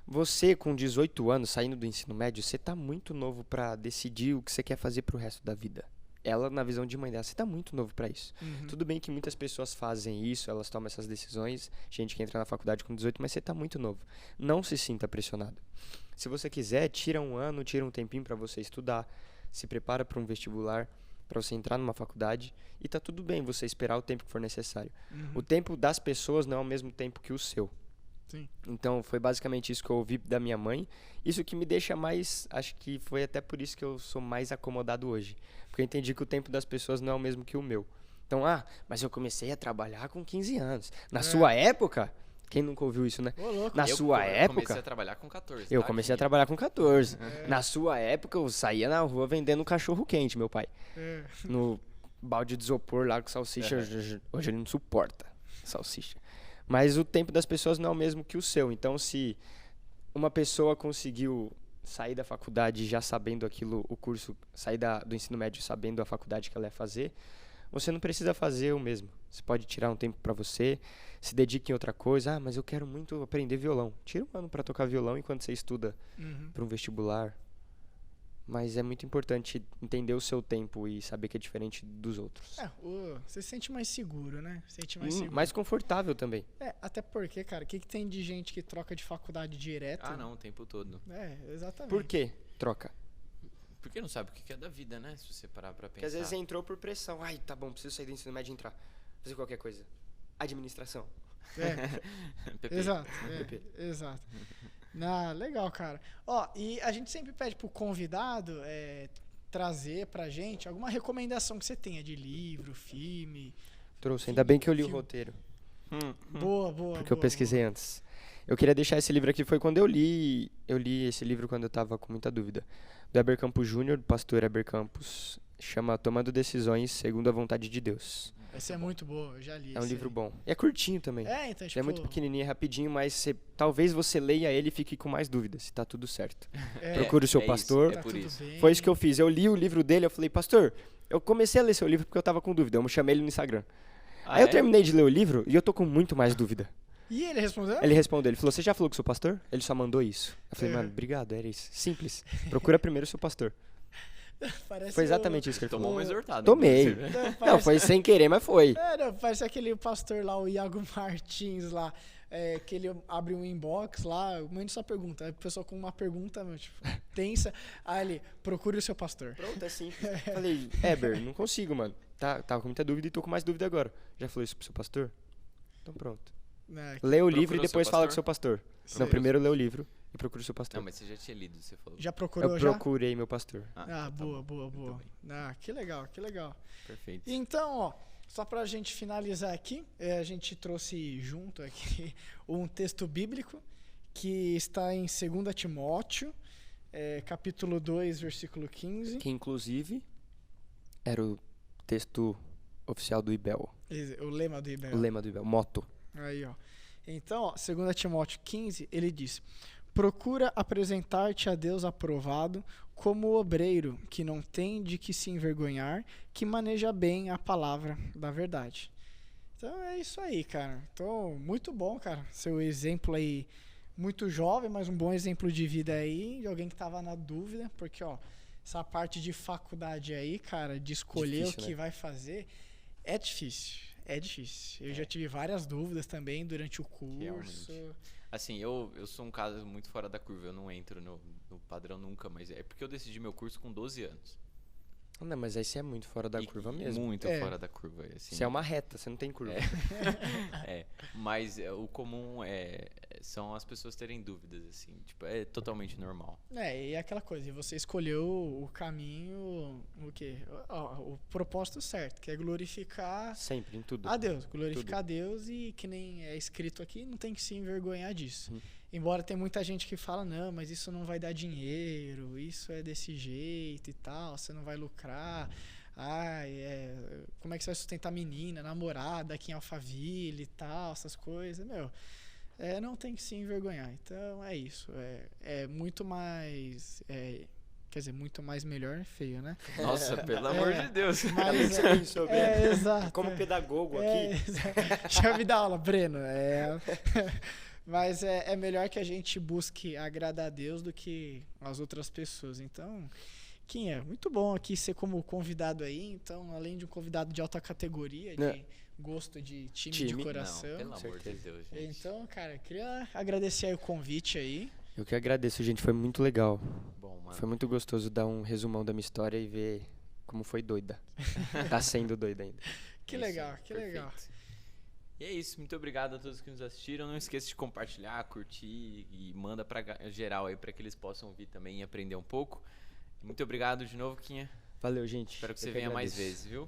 você com 18 anos, saindo do ensino médio, você tá muito novo pra decidir o que você quer fazer pro resto da vida. Ela, na visão de mãe dela, você tá muito novo pra isso. Uhum. Tudo bem que muitas pessoas fazem isso, elas tomam essas decisões, gente que entra na faculdade com 18, mas você tá muito novo. Não se sinta pressionado. Se você quiser, tira um ano, tira um tempinho pra você estudar, se prepara para um vestibular, pra você entrar numa faculdade, e tá tudo bem você esperar o tempo que for necessário. Uhum. O tempo das pessoas não é o mesmo tempo que o seu. Sim. Então foi basicamente isso que eu ouvi da minha mãe. Isso que me deixa mais, acho que foi até por isso que eu sou mais acomodado hoje. Porque eu entendi que o tempo das pessoas não é o mesmo que o meu. Então, mas eu comecei a trabalhar com 15 anos. Na sua época, quem nunca ouviu isso, né? Ô, louco. Na sua Eu época, comecei a trabalhar com 14. eu tá, comecei a Gui? trabalhar com 14. Na sua época, eu saía na rua vendendo cachorro quente, meu pai. É. No balde de isopor lá com salsicha. Hoje ele não suporta salsicha. Mas o tempo das pessoas não é o mesmo que o seu. Então, se uma pessoa conseguiu sair da faculdade já sabendo aquilo, o curso, sair do ensino médio sabendo a faculdade que ela ia fazer, você não precisa fazer o mesmo. Você pode tirar um tempo para você, se dedique em outra coisa. Mas eu quero muito aprender violão. Tira um ano para tocar violão enquanto você estuda para um vestibular. Mas é muito importante entender o seu tempo e saber que é diferente dos outros. Você se sente mais seguro, né? Sente mais seguro. Mais confortável também. Até porque, cara, o que tem de gente que troca de faculdade direto? Não, o tempo todo. Exatamente. Por quê? Troca. Porque não sabe o que é da vida, né? Se você parar pra pensar. Porque às vezes entrou por pressão. Ai, tá bom, preciso sair do ensino médio e entrar. Fazer qualquer coisa. Administração. PP. Exato. Exato. Legal, cara. E a gente sempre pede pro convidado trazer pra gente alguma recomendação que você tenha de livro, filme. Trouxe. Ainda bem que eu li o filme. roteiro. Boa. Porque eu pesquisei antes. Eu queria deixar esse livro aqui. Foi quando eu li. Eu li esse livro quando eu tava com muita dúvida. Do Heber Campos Júnior, do pastor Heber Campos. Chama Tomando Decisões Segundo a Vontade de Deus. Esse é muito bom, eu já li. É um livro bom. E é curtinho também. Então, tipo, É muito pequenininho, é rapidinho, mas talvez você leia ele e fique com mais dúvidas, se tá tudo certo. Procure o seu pastor. Isso, é por tudo isso. bem. Foi isso que eu fiz. Eu li o livro dele, eu falei, pastor, eu comecei a ler seu livro porque eu tava com dúvida. Eu chamei ele no Instagram. Aí eu terminei de ler o livro e eu tô com muito mais dúvida. E ele respondeu? Ele respondeu, ele falou, você já falou com o seu pastor? Ele só mandou isso. Eu falei, mano, obrigado, era isso. Simples. Procura primeiro o seu pastor. Parece Foi exatamente isso que ele Tomou falou. uma exortada. Tomei. inclusive. Não, foi sem querer, mas foi. Parece aquele pastor lá, o Iago Martins lá, que ele abre um inbox lá, mande sua pergunta. Aí a pessoa com uma pergunta, tipo, tensa, aí ele, procure o seu pastor. Pronto, é simples. Falei, Heber, não consigo, mano. Tava com muita dúvida e tô com mais dúvida agora. Já falou isso pro seu pastor? Então pronto. Lê o livro e depois fala com o seu pastor. Não, primeiro lê o livro e procura o seu pastor. Não, mas você já tinha lido, você falou. Já procurou, Eu já? procurei meu pastor. Tá boa. bom. Muito bem. Que legal. Perfeito. Então, só pra gente finalizar aqui, a gente trouxe junto aqui um texto bíblico que está em 2 Timóteo, capítulo 2, versículo 15. Que inclusive era o texto oficial do IBEL. O lema do IBEL. O lema do IBEL, moto. Aí, Então, 2 Timóteo 15, ele diz: procura apresentar-te a Deus aprovado como obreiro que não tem de que se envergonhar, que maneja bem a palavra da verdade. Então é isso aí, cara. Então, muito bom, cara. Seu exemplo aí, muito jovem, mas um bom exemplo de vida aí, de alguém que tava na dúvida, porque, essa parte de faculdade aí, cara, de escolher Difícil, o que né? vai fazer, é difícil. Eu já tive várias dúvidas também durante o curso. Realmente. Assim, eu sou um caso muito fora da curva. Eu não entro no padrão nunca, mas é porque eu decidi meu curso com 12 anos. Não, mas aí você é muito fora da curva mesmo. Muito fora da curva. Assim, Você é uma reta, você não tem curva. Mas o comum são as pessoas terem dúvidas, assim. Tipo, é totalmente normal. E aquela coisa, e você escolheu o caminho, o quê? O propósito certo, que é glorificar Sempre, em tudo. a Deus. Glorificar a Deus e, que nem é escrito aqui, não tem que se envergonhar disso. Embora tem muita gente que fala, não, mas isso não vai dar dinheiro, isso é desse jeito e tal, você não vai lucrar. Como é que você vai sustentar a menina, namorada aqui em Alphaville e tal, essas coisas, não tem que se envergonhar. Então é isso, é muito mais, quer dizer, muito mais melhor, feio, né? Nossa, pelo amor de Deus. Mas, Você pensou bem. exato. Como pedagogo aqui. Deixa eu me dar aula, Breno. Mas é melhor que a gente busque agradar a Deus do que as outras pessoas. Então, Kim, é muito bom aqui ser como convidado aí. Então, além de um convidado de alta categoria, de gosto de time de coração. Não, pelo amor de Deus, gente. Então, cara, queria agradecer aí o convite aí. Eu que agradeço, gente. Foi muito legal. Bom, mano. Foi muito gostoso dar um resumão da minha história e ver como foi doida. Tá sendo doida ainda. Que É legal, isso aí, que perfeito. legal. E é isso, muito obrigado a todos que nos assistiram. Não esqueça de compartilhar, curtir e manda pra geral aí pra que eles possam ouvir também e aprender um pouco. Muito obrigado de novo, Quinha. Valeu, gente. Espero que Eu você venha mais agradeço. vezes, viu?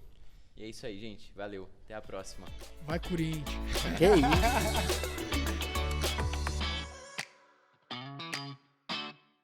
E é isso aí, gente. Valeu. Até a próxima. Vai, Corinthians. Que isso?